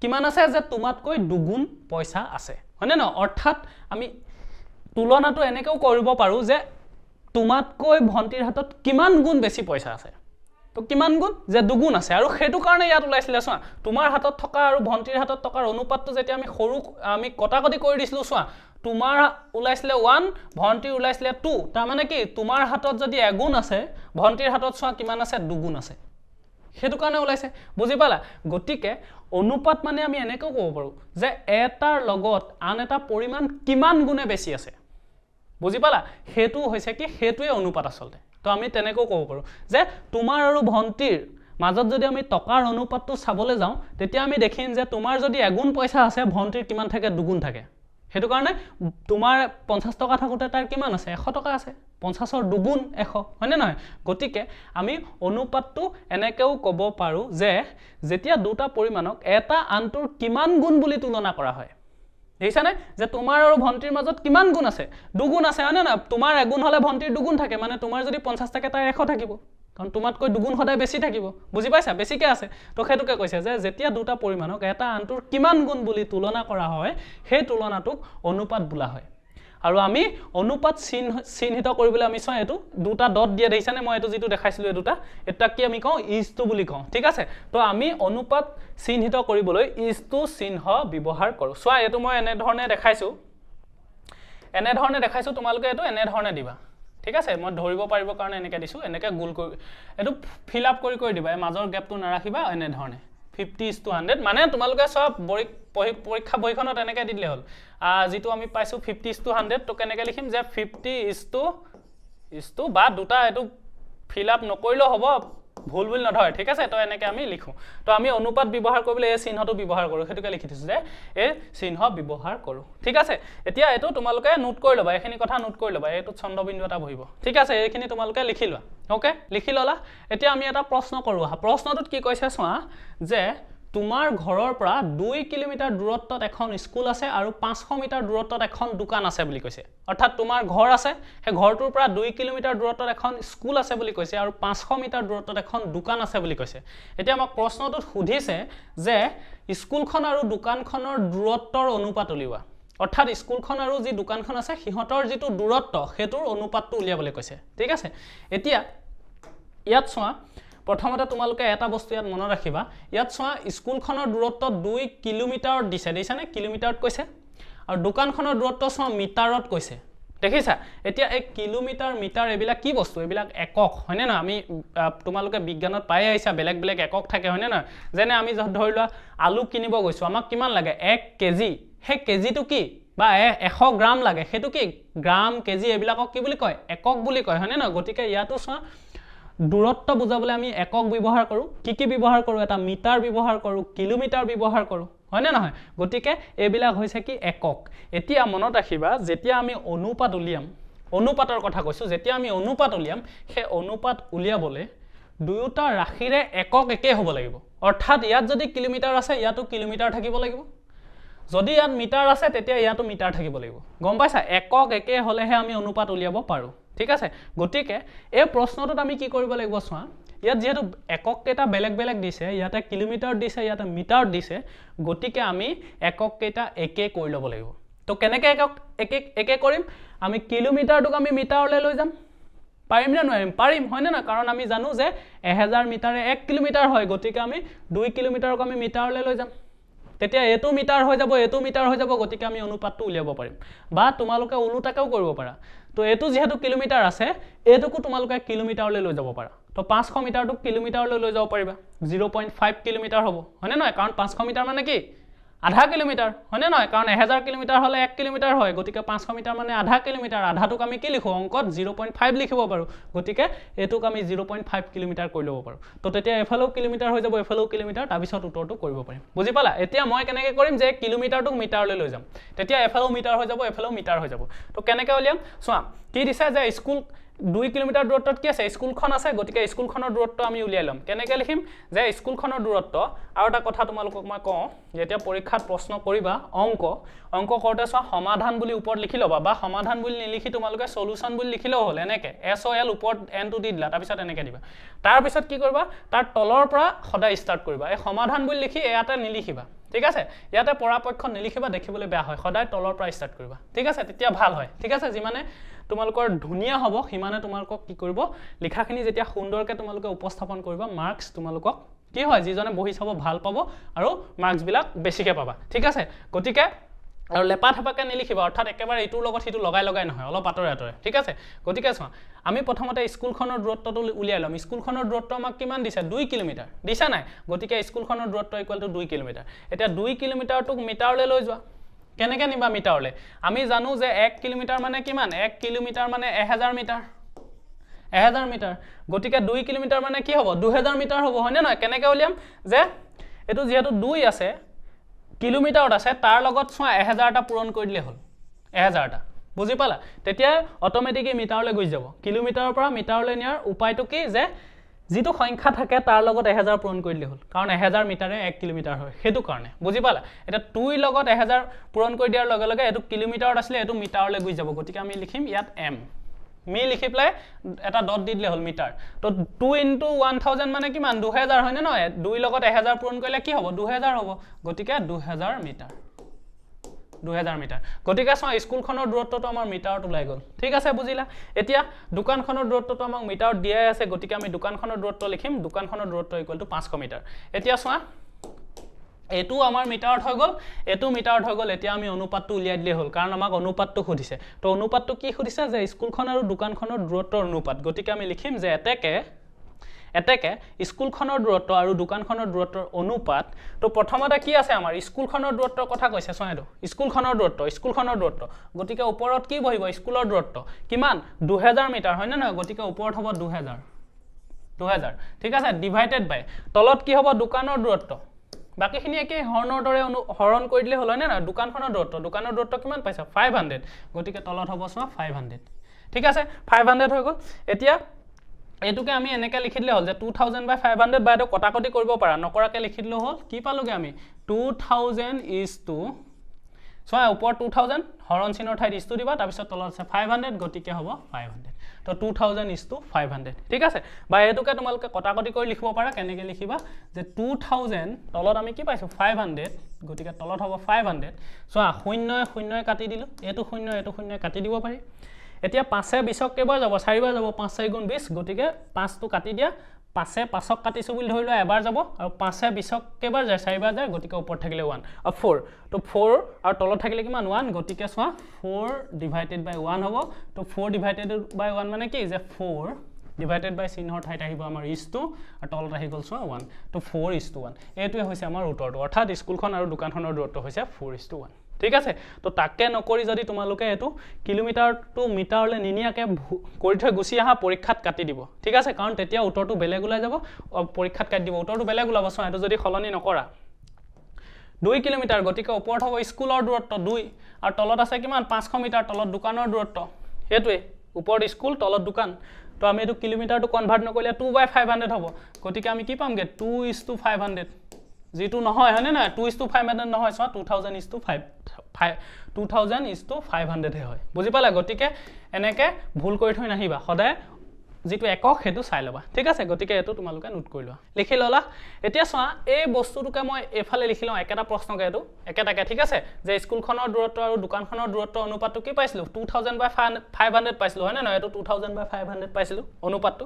Speaker 1: কিমান আছে যে তোমাতকৈ দুগুণ পইচা আছে হয় না অৰ্থাৎ আমি তুলনাটো এনেকেও কৰিব পাৰো যে তোমাতকৈ ভন্টিৰ হাতত কিমান গুণ বেছি পইচা আছে তো কিমান গুণ যে দুগুণ আছে আৰু হেতু কাৰণে ইয়াত ওলাইছিল চোৱা তোমাৰ হাতত থকা আৰু ভন্টিৰ হাতত টকাৰ অনুপাতটো যেতিয়া আমি কটাকটি কৰি দিছিলো চোৱা তোমাৰ ওলাইছিল 1 ভন্টিৰ ওলাইছিল 2 তাৰ মানে কি তোমাৰ হাতত যদি এগুণ আছে ভন্টিৰ হাতত চোৱা কিমান আছে দুগুণ আছে হেতু কাৰণে ওলাইছে বুজি পালা গটিকে অনুপাত মানে আমি এনেকৈ ক'ব পাৰো যে এটাৰ লগত আন এটা পৰিমাণ কিমান গুণে বেছি আছে বুজি পালা হেতু হৈছে কি হেতুৱে অনুপাত আসলতে তো আমি তেনেকৈ ক'ব পাৰো যে তোমাৰ আৰু ভন্টিৰ মাজত যদি আমি টকাৰ অনুপাতটো চাবলৈ যাওঁ তেতিয়া আমি দেখিম যে তোমাৰ যদি এগুণ পইচা আছে ভন্টিৰ কিমান থাকে দুগুণ থাকে হেতু কাৰণে তোমাৰ 50 টকা থাকোতে তাৰ কিমান আছে 100 টকা আছে 50 ৰ দুগুণ 100 হয় নে নহয় গটিকে আমি অনুপাতটো এনেকেও ক'ব পাৰো যে যেতিয়া দুটা পৰিমাণক এটা আনটোৰ কিমান গুণ বুলি তুলনা কৰা হয় দেখিছানে যে তোমাৰ আৰু ভন্টিৰ মাজত কিমান গুণ আছে দুগুণ আছে হয় না তোমাৰ এগুণ হলে ভন্টিৰ দুগুণ থাকে মানে তোমাৰ যদি 50 থাকে তাৰ 100 থাকিব কাৰণ তোমাতকৈ দুগুণ সদায় বেছি থাকিব বুজি পাইছা বেছিকে আছে তো হেতুকে কৈছে যে যেতিয়া দুটা পৰিমাণক এটা আনটোৰ কিমান গুণ বুলি তুলনা কৰা হয় সেই তুলনাটোক অনুপাত বোলা হয় আৰু আমি অনুপাত চিহ্নিত কৰিবলৈ আমি চাও এটো দুটা ডট দিয়া দেখিছানে মই এটো যেটো দেখাইছিলো এটা কি আমি কওঁ ইজ টু বুলি কওঁ ঠিক আছে তো আমি অনুপাত চিহ্নিত কৰিবলৈ ইজ টু চিহ্ন ব্যৱহাৰ কৰো চোৱা এটো মই এনে ধৰণে দেখাইছো তোমালোকে এটো এনে ধৰণে দিবা ঠিক আছে মই ধৰিব পাৰিব কাৰণে এনেকৈ দিছো এনেকৈ গোল কৰি এটো ফিল আপ কৰি দিবা এই মাজৰ গ্যাপটো নাৰাখিবা এনে ধৰণে 50:100 মানে তোমালোকে সব পৰীক্ষা বহিখনত এনেকৈ দিলে হল যেটো আমি পাইছো 50:100 তো কেনেকৈ লিখিম যে 50:2 বা দুটা এটো ফিল আপ নকৰিলেও হ'ব ভুল নধৰে ঠিক আছে তো এনেকৈ আমি লিখো তো আমি অনুপাত ব্যৱহাৰ কৰিবলৈ এই চিহ্নটো ব্যৱহাৰ কৰো হেতুকে লিখি দিছো যে এই চিহ্ন ব্যৱহাৰ কৰো ঠিক আছে এতিয়া এটো তোমালোকে নোট কৰি লবা এখিনি কথা নোট কৰি লবা এটো ছন্দবিন্দু এটা বহিব ঠিক আছে এইখিনি তোমালোকে লিখি লোৱা ওকে লিখি ললা এতিয়া আমি এটা প্ৰশ্ন কৰো প্ৰশ্নটোত কি কৈছে চোৱা যে তোমাৰ ঘৰৰ পৰা 2 কিলোমিটাৰ দূৰত্বত এখন স্কুল আছে আৰু 500 মিটাৰ দূৰত্বত এখন দোকান আছে বুলি কৈছে অৰ্থাৎ তোমাৰ ঘৰ আছে হে ঘৰটোৰ পৰা 2 কিলোমিটাৰ দূৰত্বত এখন স্কুল আছে বুলি কৈছে আৰু 500 মিটাৰ দূৰত্বত এখন দোকান আছে বুলি কৈছে এতিয়া আমাক প্ৰশ্নটোত সুধিছে যে স্কুলখন আৰু দোকানখনৰ দূৰত্বৰ অনুপাত উলিওৱা অৰ্থাৎ স্কুলখন আৰু যি দোকানখন আছে হিহতৰ যেটো দূৰত্ব হেতুৰ অনুপাতটো উলিয়াবলৈ কৈছে ঠিক আছে এতিয়া ইয়াত চোৱা প্ৰথমতে তোমালোকে এটা বস্তু ইয়াত মনত ৰাখিবা ইয়াত চোৱা স্কুলখনৰ দূৰত্ব 2 কিলোমিটাৰ দিছে দেইছানে কিলোমিটাৰত কৈছে আৰু দোকানখনৰ দূৰত্ব চোৱা মিটাৰত কৈছে দেখিছা এতিয়া এক কিলোমিটাৰ মিটাৰ এবিলাক কি বস্তু এবিলাক একক হয়নে না আমি তোমালোকে বিজ্ঞানত পাই আইছা বেলেগ একক থাকে হয়নে না যেনে আমি ধৰিলোৱা আলু কিনিব গৈছো আমাক কিমান লাগে 1 কেজি হে কেজিটো কি বা 100 গ্ৰাম লাগে হেতু কি গ্ৰাম কেজি এবিলাকক কি বুলি কয় একক বুলি কয় হয়নে না গটিকে ইয়াতো চোৱা দূৰত্ব বুজাবলৈ আমি একক ব্যৱহাৰ কৰো কি ব্যৱহাৰ কৰো এটা মিটাৰ ব্যৱহাৰ কৰো কিলোমিটাৰ ব্যৱহাৰ কৰো হয়নে নহয় গটিকে এবিলাক হৈছে কি একক এতিয়া মনত ৰাখিবা যেতিয়া আমি অনুপাত উলিয়াম অনুপাতৰ কথা কৈছো যেতিয়া আমি অনুপাত উলিয়াম হে অনুপাত উলিয়াবলৈ দুয়োটা ৰাখিৰে একক একে হ'ব লাগিব অৰ্থাৎ ইয়াত যদি কিলোমিটাৰ আছে ইয়াতো কিলোমিটাৰ থাকিব লাগিব যদি ইয়াত মিটাৰ আছে তেতিয়া ইয়াতো মিটাৰ থাকিব লাগিব গম পাইছা একক একে হলেহে আমি অনুপাত উলিয়াব পাৰো ঠিক আছে গটিকে এই প্ৰশ্নটোত আমি কি কৰিব লাগিব চোৱা ইয়াত যেহেতু একক কেটা বেলেগ দিছে ইয়াতে কিলোমিটাৰ দিছে ইয়াতে মিটাৰ দিছে গটিকে আমি একক কেটা একে কৰি ল'ব লাগিব তো কেনেকৈ একক একে কৰিম আমি কিলোমিটাৰটোক আমি মিটাৰলৈ লৈ যাম পাৰিম না নোৱাৰিম পাৰিম হয়নে না কাৰণ আমি জানো যে 1000 মিটাৰে 1 কিলোমিটাৰ হয় গটিকে আমি 2 কিলোমিটাৰক আমি মিটাৰলৈ লৈ যাম তেতিয়া এটো মিটাৰ হৈ যাব গটিকে আমি অনুপাতটো উলিয়াব পাৰিম বা তোমালোকে উলুটাকেও কৰিব পাৰা তো এটো যেহেতু কিলোমিটাৰ আছে এটোকো তোমালোকে কিলোমিটাৰলৈ লৈ যাব পাৰা তো 500 মিটাৰটো কিলোমিটাৰলৈ লৈ যাব পাৰিবা 0.5 কিলোমিটাৰ হ'ব হয়নে নহয় কাৰণ 500 মিটাৰ মানে কি আধা কিলোমিটাৰ হয়নে নহয় কাৰণ 1000 কিলোমিটাৰ হলে 1 কিলোমিটাৰ হয় গতিকে 500 মিটাৰ মানে আধা কিলোমিটাৰ আধাটোক আমি কি লিখো অংকত 0.5 লিখিব পাৰো গতিকে এটোক আমি 0.5 কিলোমিটাৰ কৰি লব পাৰো তো তেতিয়া এফালেও কিলোমিটাৰ হৈ যাব এফালেও কিলোমিটাৰ তাৰ পিছত উত্তৰটো কৰিব পাৰিম বুজি পালা এতিয়া মই কেনেকৈ কৰিম যে কিলোমিটাৰটোক মিটাৰলৈ লৈ যাম তেতিয়া এফালেও মিটাৰ হৈ যাব এফালেও মিটাৰ হৈ যাব তো কেনেকৈ উলিয়াম চোৱা কি দিছে যে স্কুল 2 কিলোমিটাৰ দূৰত্বত কি আছে স্কুলখন আছে গতিকে স্কুলখনৰ দূৰত্ব আমি উলিয়াই লম কেনেকৈ লিখিম যে স্কুলখনৰ দূৰত্ব আৰু এটা কথা তোমালোকক মই কওঁ যেতিয়া পৰীক্ষাত প্ৰশ্ন কৰিবা অংক কৰতে চোৱা সমাধান বুলি ওপৰত লিখি লবা বা সমাধান বুলি নিলিখি তোমালোকে সলিউশন বুলি লিখিলেও হ'ল এনেকৈ SOL ওপৰত n টো দি দিলা তাৰ পিছত এনেকৈ দিবা তাৰ পিছত কি কৰিবা তাৰ তলৰ পৰা সদায় ষ্টাৰ্ট কৰিবা এই সমাধান বুলি লিখি ইয়াতে নিলিখিবা ঠিক আছে ইয়াতে পৰাপক্ষ নিলিখিবা দেখিবলৈ বেয়া হয় সদায় তলৰ পৰা ষ্টাৰ্ট কৰিবা ঠিক আছে তেতিয়া ভাল হয় ঠিক আছে যিমানে তোমালোকৰ ধুনিয়া হ'ব হিমানে তোমালোকক কি কৰিব লিখাখিনি যেতিয়া সুন্দৰকৈ তোমালোকে উপস্থাপন কৰিবা মাৰ্কস তোমালোকক কি হয় যিজনে বহি চাব ভাল পাব আৰু মাৰ্কস বিলাক বেছিকৈ পাবা ঠিক আছে গতিকে আৰু লেপা থাপাকে নিলিখিবা অৰ্থাৎ একেবাৰে ইটোৰ লগত সিটো লগাই নহয় অলপ আতৰে ঠিক আছে গতিকে চোৱা আমি প্ৰথমতে স্কুলখনৰ দূৰত্বটো উলিয়াই লম স্কুলখনৰ দূৰত্ব আমাক কিমান দিছে 2 কিলোমিটাৰ দিছা নাই গতিকে স্কুলখনৰ দূৰত্ব ইকুৱেল টু 2 কিলোমিটাৰ এতিয়া 2 কিলোমিটাৰটোক মিটাৰলৈ লৈ যোৱা কেনেকৈ নিবা মিটাৰলৈ আমি জানো যে 1 কিলোমিটাৰ মানে কিমান 1 কিলোমিটাৰ মানে 1000 মিটাৰ 1000 মিটাৰ গতিকে 2 কিলোমিটাৰ মানে কি হ'ব 2000 মিটাৰ হ'ব হয়নে নহয় কেনেকৈ উলিয়াম যে এটো যেহেতু 2 আছে কিলোমিটাৰত আছে তাৰ লগত চোৱা 1000 টা পূৰণ কৰি দিলে হ'ল 1000 টা বুজি পালা তেতিয়া অটোমেটিকলি মিটাৰলৈ গৈ যাব কিলোমিটাৰৰ পৰা মিটাৰলৈ নিয়াৰ উপায়টো কি যে যিটো সংখ্যা থাকে তাৰ লগত 1000 পূৰণ কৰি দিলে হ'ল কাৰণ 1000 মিটাৰে 1 কিলোমিটাৰ হয় হেতু কাৰণে বুজি পালা এটা 2 ৰ লগত 1000 পূৰণ কৰি দিয়াৰ লগে লগে এটো কিলোমিটাৰত আছিল এটো মিটাৰলৈ গৈ যাব গতিকে আমি লিখিম ইয়াত m মি লিখি প্লাই এটা ডট দি দিলে হ'ল মিটাৰ তো 2 * 1000 মানে কিমান 2000 হয় নে নহয় 2 ৰ লগত 1000 পূৰণ কৰিলে কি হ'ব 2000 হ'ব গতিকে 2000 মিটাৰ 2000 মিটাৰ গতিকে চোৱা স্কুলখনৰ দূৰত্বটো আমাৰ মিটাৰত ওলাই গ'ল ঠিক আছে বুজিলা এতিয়া দোকানখনৰ দূৰত্বটো আমাক মিটাৰত দিয়াই আছে গতিকে আমি দোকানখনৰ দূৰত্ব লিখিম দোকানখনৰ দূৰত্ব ইকুৱেল টু 500 মিটাৰ এতিয়া চোৱা এটো আমাৰ মিটাৰত হৈ গ'ল এটো মিটাৰত হৈ গ'ল এতিয়া আমি অনুপাতটো উলিয়াই দিলে হ'ল কাৰণ আমাক অনুপাতটো খুদিছে তো অনুপাতটো কি খুদিছে যে স্কুলখন আৰু দোকানখনৰ দূৰত্বৰ অনুপাত গতিকে আমি লিখিম যে এতেকে স্কুলখনৰ দূৰত্ব আৰু দোকানখনৰ দূৰত্বৰ অনুপাত তো প্ৰথমতে কি আছে আমাৰ স্কুলখনৰ দূৰত্বৰ কথা কৈছে চোৱা এটো স্কুলখনৰ দূৰত্ব গতিকে ওপৰত কি বহিব স্কুলৰ দূৰত্ব কিমান 2000 মিটাৰ হয় না নহয় গতিকে ওপৰত হ'ব 2000 ঠিক আছে ডিভাইডেড বাই তলত কি হ'ব দোকানৰ দূৰত্ব বাকিখিনি একে হৰণৰ দৰে হৰণ কৰি দিলে হ'ল না দোকানৰ দূৰত্ব কিমান পাইছা 500 গতিকে তলত হ'ব চোৱা 500 ঠিক আছে 500 হৈ গ'ল এতিয়া এটুকে আমি এনেকৈ লিখি দিলে হ'ল যে 2000 বাই 500 বাইটো কটাকটি কৰিব পাৰা নকৰাকে লিখি দিলে হ'ল কি পালোগে আমি 2000 ইজ টু চোৱা ওপৰ 2000 হৰণ চিনৰ ঠাইত ইজ টু দিবা তাৰ পিছত তলত আছে 500 গতিকে হ'ব 500 তো 2000 ইজ টু 500 ঠিক আছে বা এটুকে তোমালোকে কটাকটি কৰি লিখিব পাৰা কেনেকৈ লিখিবা যে 2000 তলত আমি কি পাইছো 500 গতিকে তলত হ'ব 500 চোৱা 0 কাটি দিলো এটো 0 কাটি দিব পাৰি এতিয়া 5 এ 20ক কেবাৰ যাব 4 বাৰ যাব 5 4 গুণ 20 গতিকে 5 টো কাটি দিয়া 5 এ 5ক কাটিছো বুলি ধৰি লোৱা এবাৰ যাব আৰু 5 এ 20ক কেবাৰ যায় 4 বাৰ যায় গতিকে ওপৰত থাকিলে 1 আৰু 4 তো 4 আৰু তলত থাকিলে কিমান 1 গতিকে চোৱা 4 ডিভাইডেড বাই 1 হ'ব তো 4 ডিভাইডেড বাই 1 মানে কি যে 4 ডিভাইডেড বাই চিহ্নৰ ঠাইত আহিব আমাৰ ইজ টু আৰু তলত আহি গ'ল চোৱা 1 তো 4:1 এইটোৱে হৈছে আমাৰ উত্তৰটো অৰ্থাৎ স্কুলখন আৰু দোকানখনৰ দূৰত্ব হৈছে 4:1 ঠিক আছে তো তাকে নকৰি যদি তোমালোকে এটো কিলোমিটাৰ টু মিটাৰলৈ নিনিয়াকে কৰি থৈ গুছি আহা পৰীক্ষাত কাটি দিব ঠিক আছে কাৰণ তেতিয়া উত্তৰটো বেলেগ ওলাই যাব পৰীক্ষাত কাটি দিব উত্তৰটো বেলেগ ওলাব চোৱা এটো যদি খলনি নকৰা 2 কিলোমিটাৰ গতিকে ওপৰত হ'ব স্কুলৰ দূৰত্ব 2 আৰু তলত আছে কিমান 500 মিটাৰ তলত দোকানৰ দূৰত্ব হেতুৱে ওপৰত স্কুল তলত দোকান তো আমি এটো কিলোমিটাৰটো কনভাৰ্ট নকৰিলে 2/500 হ'ব গতিকে আমি কি পামগে 2:500 যেটো নহয় হয়নে না 2:500 নহয় চোৱা 2000:500 হে হয় বুজি পালা গতিকে এনেকে ভুল কৰি থৈ নাহিবা সদায় যেটো একক হেতু চাই লবা ঠিক আছে গতিকে এটো তোমালোকে নোট কৰি লোৱা লিখি ললা এতিয়া চোৱা এই বস্তুটোকে মই এফালে লিখি লওঁ একেটা প্ৰশ্নকে এটো একেটাকে ঠিক আছে যে স্কুলখনৰ দূৰত্ব আৰু দোকানখনৰ দূৰত্ব অনুপাতটো কি পাইছিলো 2000/500 পাইছিলো হয় না এটো 2000/500 পাইছিলো অনুপাতটো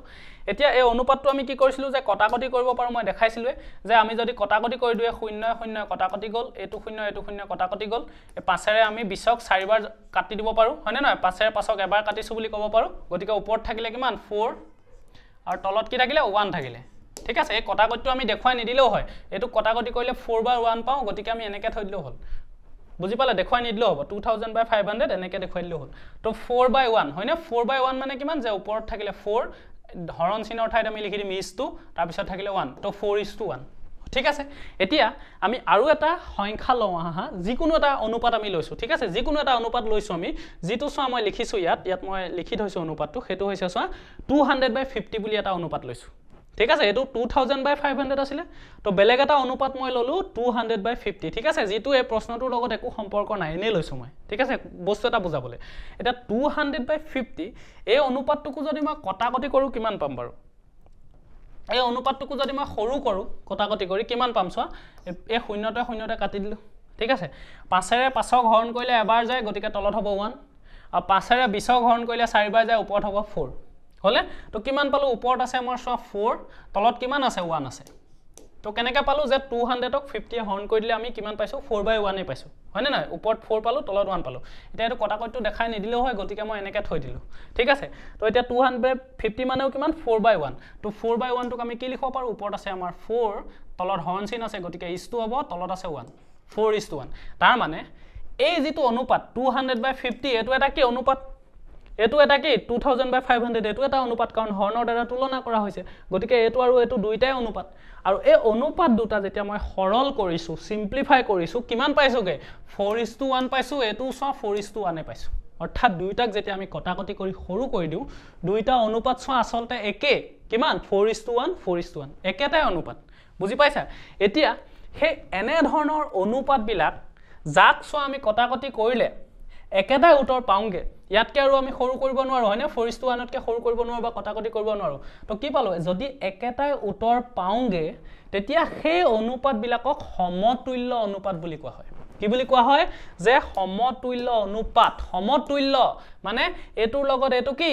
Speaker 1: এতিয়া এই অনুপাতটো আমি কি কৰিছিলো যে কটাকটি কৰিব পাৰো মই দেখাইছিলো যে আমি যদি কটাকটি কৰি দিও 0 কটাকটি গল এটো 0 কটাকটি গল এই 5 এৰে আমি 20ক 4 বাৰ কাটি দিব পাৰো হয় না 5 এৰে 5ক এবাৰ কাটিছো বুলি ক'ব পাৰো গতিকে ওপৰত থাকিলে কিমান 4 আৰু তলত কি থাকিলে 1 থাকিলে ঠিক আছে এই কটাকটিটো আমি দেখুৱাই নিদিলেও হয় এটো কটাকটি কৰিলে 4/1 পাও গতিকে আমি এনেকে থৈ দিলেও হ'ল বুজি পালে দেখুৱাই নিদিলেও হ'ব 2000/500 এনেকে দেখুৱাই দিলেও হ'ল তো 4/1 হয়নে 4/1 মানে কিমান যে ওপৰত থাকিলে 4 হৰণ চিনৰ ঠাইত আমি লিখি দিম ইজ টু তাৰ পিছত থাকিলে 1 তো 4:1 ঠিক আছে এতিয়া আমি আৰু এটা সংখ্যা লওঁ আহা যিকোনো এটা অনুপাত আমি লৈছো ঠিক আছে যিকোনো এটা অনুপাত লৈছো আমি যেটো সোৱা মই লিখিছো ইয়াত মই লিখি থৈছো অনুপাতটো হেতু হৈছে সোৱা 200/50 বুলি এটা অনুপাত লৈছো ঠিক আছে এটো 2000/500 আছিল তো বেলেগ এটা অনুপাত মই ললো 200/50 ঠিক আছে যেটো এই প্ৰশ্নটোৰ লগত একো সম্পৰ্ক নাই এনে লৈছো মই ঠিক আছে বস্তু এটা বুজাবলে এটা 200/50 এই অনুপাতটোকো যদি মই কটাকটি কৰো কিমান পাম বাৰু এই অনুপাতটোকো যদি মই সৰু কৰো কটাকটি কৰি কিমান পাম সোৱা এই শূন্যতে কাটি দিলো ঠিক আছে 5ৰে 5ক হৰণ কৰিলে এবাৰ যায় গতিকে তলত হ'ব 1 আৰু 5ৰে 20ক হৰণ কৰিলে 4 বাৰ যায় ওপৰত হ'ব 4 হলে তো কিমান পালো ওপৰত আছে আমাৰ সোৱা 4 তলত কিমান আছে 1 আছে তো কেনেকৈ পালো যে 200ক 50 হৰণ কৰি দিলে আমি কিমান পাইছো 4/1 এ পাইছো হয়নে নাই ওপৰত 4 পালো তলত 1 পালো এটা এটো কটাকটিটো দেখাই নিদিলেও হয় গতিকে মই এনেকৈ থৈ দিলো ঠিক আছে তো এটা 200/50 মানেও কিমান 4/1 তো 4/1 টোক আমি কি লিখিব পাৰো ওপৰত আছে আমাৰ 4 তলত হৰণ চিন আছে গতিকে ইজটো হ'ব তলত আছে 1 4:1 তাৰ মানে এই যেটো অনুপাত 200/50 এটো এটা কি অনুপাত এটো এটা কি 2000/500 এটো এটা অনুপাত কাৰণ হৰণৰ দ্বাৰা তুলনা কৰা হৈছে গতিকে এটো আৰু এটো দুইটাই অনুপাত আৰু এই অনুপাত দুটা যেতিয়া মই সৰল কৰিছো সিম্পলিফাই কৰিছো কিমান পাইছোগে 4:1 পাইছো এটো সোৱা 4:1 এ পাইছো অৰ্থাৎ দুইটাক যেতিয়া আমি কটাকটি কৰি সৰু কৰি দিও দুইটা অনুপাত সোৱা আসলতে একে কিমান 4:1 একেটাই অনুপাত বুজি পাইছা এতিয়া হে এনে ধৰণৰ অনুপাত বিলাক যাক সোৱা আমি কটাকটি কৰিলে একেটাই উত্তৰ পাওঁগে ইয়াতকে আৰু আমি সৰু কৰিব নোৱাৰো হয়নে 4:1 তকে সৰু কৰিব নোৱাৰো বা কটাকটি কৰিব নোৱাৰো তো কি পালো যদি একেটাই উত্তৰ পাওঁগে তেতিয়া সেই অনুপাত বিলাকক সমতুল্য অনুপাত বুলি কোৱা হয় কি বুলি কোৱা হয় যে সমতুল্য অনুপাত সমতুল্য মানে এটোৰ লগত এটো কি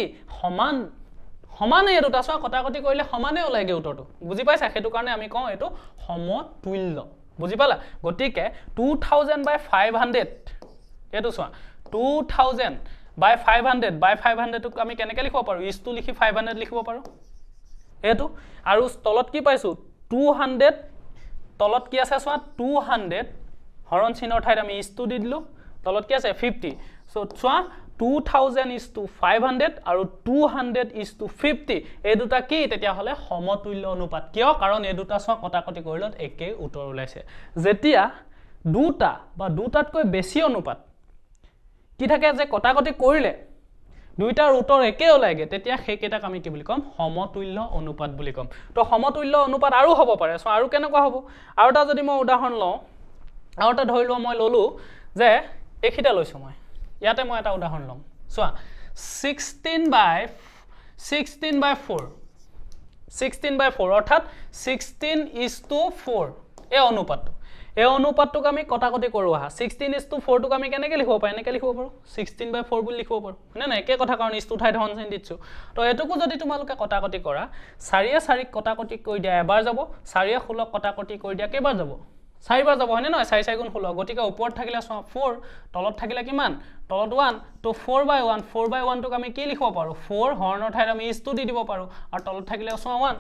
Speaker 1: সমানে এটো তাছৱা কটাকটি কৰিলে সমানে ওলাইগে উত্তৰটো বুজি পাইছা হেতু কাৰণে আমি কওঁ এটো সমতুল্য বুজি পালা গতিকে 2000/500 এটো সোৱা 2000/500 টোক আমি কেনেকৈ লিখিব পাৰো ইজ টু লিখি 500 লিখিব পাৰো এটো আৰু তলত কি পাইছো 200 তলত কি আছে সোৱা 200 হৰণ চিনৰ ঠাইত আমি ইজ টু দি দিলো তলত কি আছে 50 সো সোৱা 2000:500 আৰু 200:50 এই দুটা কি তেতিয়া হলে সমতুল্য অনুপাত কিয় কাৰণ এই দুটা সোৱা কটাকটি কৰিলত একে উত্তৰ ওলাইছে যেতিয়া দুটা বা দুটাতকৈ বেছি অনুপাত কি থাকে যে কটাকটি কৰিলে দুইটাৰ উত্তৰ একে ওলাইগে তেতিয়া হেকেটাক আমি কি বুলি কম সমতুল্য অনুপাত বুলি কম তো সমতুল্য অনুপাত আৰু হ'ব পাৰে সো আৰু কেনেকুৱা হ'ব আৰু এটা যদি মই উদাহৰণ লওঁ আৰু এটা ধৰি লওঁ মই ললো যে এখিটা লৈছো মই ইয়াতে মই এটা উদাহৰণ লম সোৱা 16/4 অৰ্থাৎ 16:4 এই অনুপাতটোক আমি কটাকটি কৰো আহা 16:4 টোক আমি কেনেকৈ লিখিব পাৰো এনেকৈ লিখিব পাৰো 16/4 বুলি লিখিব পাৰো হয়নে না একে কথা কাৰণ ইজটো ঠাইত হৰণ চিন দিছো তো এটোকো যদি তোমালোকে কটাকটি কৰা 4 কটাকটি কৰি দিয়া এবাৰ যাব 4 16 কটাকটি কৰি দিয়া কেইবাৰ যাব 4 বাৰ যাব হয়নে নহয় 4 4 গুণ 16 গতিকে ওপৰত থাকিলে 4 তলত থাকিলে কিমান তলত 1 তো 4/1 টোক আমি কি লিখিব পাৰো 4 হৰণৰ ঠাইত আমি ইজ টু দি দিব পাৰো আৰু তলত থাকিলে 1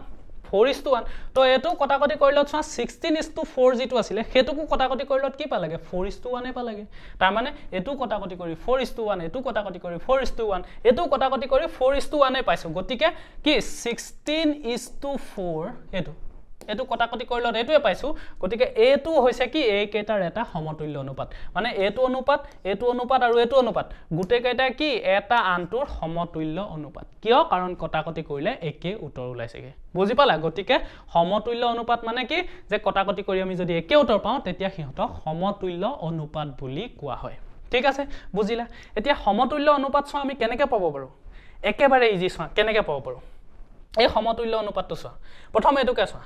Speaker 1: 4:1 তো এটো কটাকটি কৰিলত 16:4 যেটো আছিল হেতুকো কটাকটি কৰিলত কি পালাগে 4:1 এ পালাগে তাৰ মানে এটো কটাকটি কৰি 4:1 এটো কটাকটি কৰি 4:1 এটো কটাকটি কৰি 4:1 এ পাইছো গতিকে কি 16:4 এটো কটাকটি কৰিলত এটোৱে পাইছো গতিকে এটো হৈছে কি এই কেটাৰ এটা সমতুল্য অনুপাত মানে এটো অনুপাত আৰু এটো অনুপাত গুটে কেটা কি এটা আনটোৰ সমতুল্য অনুপাত কিয় কাৰণ কটাকটি কৰিলে একে উত্তৰ ওলাইছেগে বুজি পালা গতিকে সমতুল্য অনুপাত মানে কি যে কটাকটি কৰি আমি যদি একে উত্তৰ পাওঁ তেতিয়া হিহঁতক সমতুল্য অনুপাত বুলি কোৱা হয় ঠিক আছে বুজিলা এতিয়া সমতুল্য অনুপাত সোৱা আমি কেনেকৈ পাব পাৰো একেবাৰে ইজি সোৱা কেনেকৈ পাব পাৰো এই সমতুল্য অনুপাতটো সোৱা প্ৰথমে এটোকে সোৱা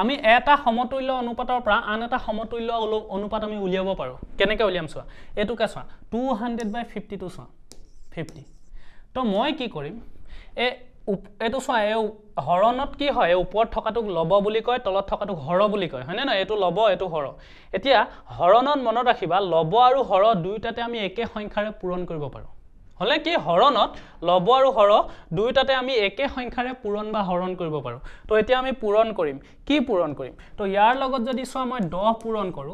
Speaker 1: আমি এটা সমতুল্য অনুপাতৰ পৰা আন এটা সমতুল্য অনুপাত আমি উলিয়াব পাৰো কেনেকৈ উলিয়াম সোৱা এটোকে সোৱা 200/50 টো সোৱা 50 তো মই কি কৰিম এটো সোৱা হৰণত কি হয় ওপৰত থকাটোক লব বুলি কয় তলত থকাটোক হৰ বুলি কয় হয়নে না এটো লব এটো হৰ এতিয়া হৰণত মনত ৰাখিবা লব আৰু হৰ দুইটাতে আমি একে সংখ্যাৰে পূৰণ কৰিব পাৰো হলে কি হৰণত লব আৰু হৰ দুইটাতে আমি একে সংখ্যাৰে পূৰণ বা হৰণ কৰিব পাৰো তো এতিয়া আমি পূৰণ কৰিম কি পূৰণ কৰিম তো ইয়াৰ লগত যদি সোৱা মই 10 পূৰণ কৰো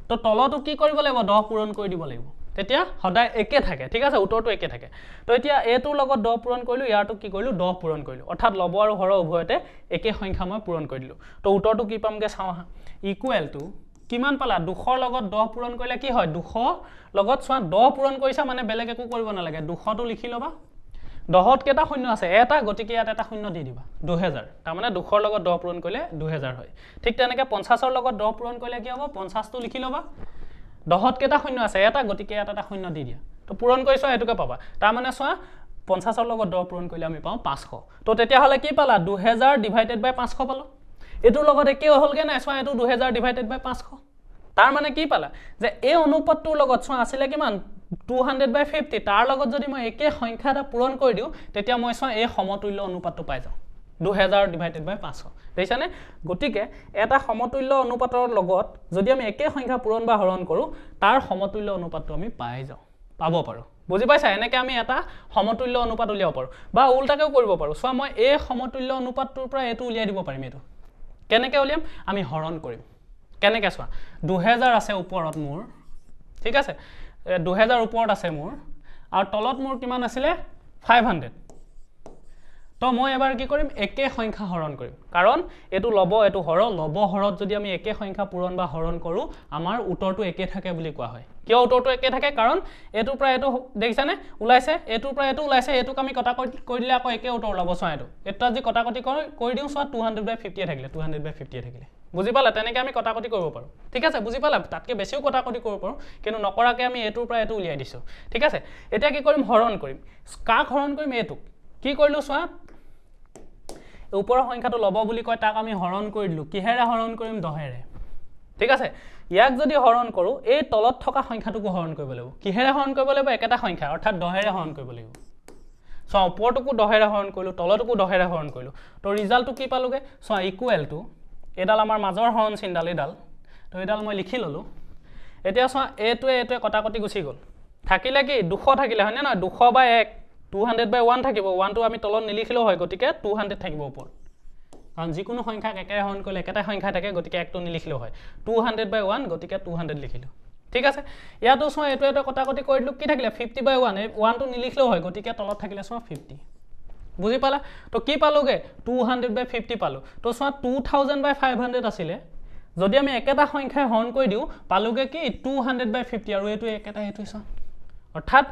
Speaker 1: তো তলটো কি কৰিব লাগিব 10 পূৰণ কৰি দিব লাগিব তেতিয়া সদায় একে থাকে ঠিক আছে উত্তৰটো একে থাকে তো এতিয়া এটোৰ লগত 10 পূৰণ কৰিলো ইয়াৰটো কি কৰিলো 10 পূৰণ কৰিলো অৰ্থাৎ লব আৰু হৰ উভয়তে একে সংখ্যা মই পূৰণ কৰি দিলো তো উত্তৰটো কি পামগে চাও ইকুৱেল টু কিমান পালা 200 লগত 10 পূৰণ কৰিলে কি হয় 200 লগত সোৱা 10 পূৰণ কৰিছা মানে বেলেগ একো কৰিব নালাগে 200 টো লিখি লবা 10ত কেটা শূন্য আছে এটা গতিকে ইয়াত এটা শূন্য দি দিবা 2000 তাৰ মানে 200 ৰ লগত 10 পূৰণ কৰিলে 2000 হয় ঠিক তেনেকৈ 50 ৰ লগত 10 পূৰণ কৰিলে কি হ'ব 50 টো লিখি লবা 10ত কেটা শূন্য আছে এটা গতিকে ইয়াত এটা শূন্য দি দিয়া তো পূৰণ কৰিছো এটোকে পাবা তাৰ মানে সোৱা 50 ৰ লগত 10 পূৰণ কৰিলে আমি পাও 500 তো তেতিয়া হলে কি পালা 2000 ডিভাইডেড বাই 500 পালো এটোৰ লগত একে হলগে নাই সোৱা এটো 2000 ডিভাইডেড বাই 500 তাৰ মানে কি পালা যে এই অনুপাতটোৰ লগত সোৱা আছিল কিমান 200/50 তাৰ লগত যদি মই একে সংখ্যা এটা পূৰণ কৰি দিও তেতিয়া মই সোৱা এই সমতুল্য অনুপাতটো পাই যাও 2000 ডিভাইডেড বাই 500 দেখানে গতিকে এটা সমতুল্য অনুপাতৰ লগত যদি আমি একে সংখ্যা পূৰণ বা হৰণ কৰো তাৰ সমতুল্য অনুপাতটো আমি পাই যাও পাব পাৰো বুজি পাইছা এনেকে আমি এটা সমতুল্য অনুপাত উলিয়াব পাৰো বা উল্টাকেও কৰিব পাৰো সোৱা মই এই সমতুল্য অনুপাতটোৰ পৰা এটো উলিয়াই দিব পাৰিম এটো কেনেকে উলিয়াম আমি হৰণ কৰিম কেনেকে সোৱা 2000 আছে ওপৰত মোৰ ঠিক আছে 2000 ওপৰত আছে মোৰ আৰু তলত মোৰ কিমান আছিল 500 তো মই এবাৰ কি কৰিম একে সংখ্যা হৰণ কৰিম কাৰণ এটো লব এটো হৰ লব হৰত যদি আমি একে সংখ্যা পূৰণ বা হৰণ কৰো আমাৰ উত্তৰটো একে থাকে বুলি কোৱা হয় কিয় উত্তৰটো একে থাকে কাৰণ এটোৰ পৰা এটো দেখিছানে ওলাইছে এটোৰ পৰা এটো ওলাইছে এটোক আমি কটা কৰি দিলে আকৌ একে উত্তৰ লব সোৱা এটো আজি কটাকটি কৰি দিও সোৱা 200/50 থাকিলে 200/50 থাকিলে বুজি পালা তেনেকে আমি কটাকটি কৰিব পাৰো ঠিক আছে বুজি পালা তাতকে বেছিও কটাকটি কৰিব পাৰো কিন্তু নকৰাকে আমি এটোৰ পৰা এটো উলিয়াই দিছো ঠিক আছে এতিয়া কি কৰিম হৰণ কৰিম কাক হৰণ কৰিম এটোক কি কৰিলো সোৱা ওপৰৰ সংখ্যাটো লব বুলি কয় তাক আমি হৰণ কৰি দিলু কিহেৰে হৰণ কৰিম 10 ৰে ঠিক আছে ইয়াক যদি হৰণ কৰো এই তলত থকা সংখ্যাটোক হৰণ কৰিব লাগিব কিহেৰে হৰণ কৰিব লাগিব একেটা সংখ্যা অৰ্থাৎ 10 ৰে হৰণ কৰিব লাগিব সো ওপৰটোকো 10 ৰে হৰণ কৰিলো তলটোকো 10 ৰে হৰণ কৰিলো তো ৰিজাল্টটো কি পালোগে সো ইকুৱেল টু এডাল আমাৰ মাজৰ হৰণ চিনডাল এডাল তো এডাল মই লিখি ললো এতিয়া সো এটোৱে কটাকটি গুছি গল থাকিলে কি 200 থাকিলে হয়নে না 200/1 200/1 থাকিব 1 টো আমি তলত নিলিখিলেও হয় গতিকে 200 থাকিব ওপৰ কাৰণ যিকোনো সংখ্যাক একেৰে হৰণ কৰিলে একেটা সংখ্যা থাকে গতিকে একটো নিলিখিলেও হয় 200/1 গতিকে 200 লিখিলো ঠিক আছে ইয়াতো সোৱা এটো কটাকটি কৰি দিলু কি থাকিলে 50/1 1 টো নিলিখিলেও হয় গতিকে তলত থাকিলে সোৱা 50 বুজি পালা তো কি পালোগে 200/50 পালো তো সোৱা 2000/500 আছিল যদি আমি একেটা সংখ্যায় হৰণ কৰি দিও পালোগে কি 200/50 আৰু এটো একেটা এটো সোৱা অৰ্থাৎ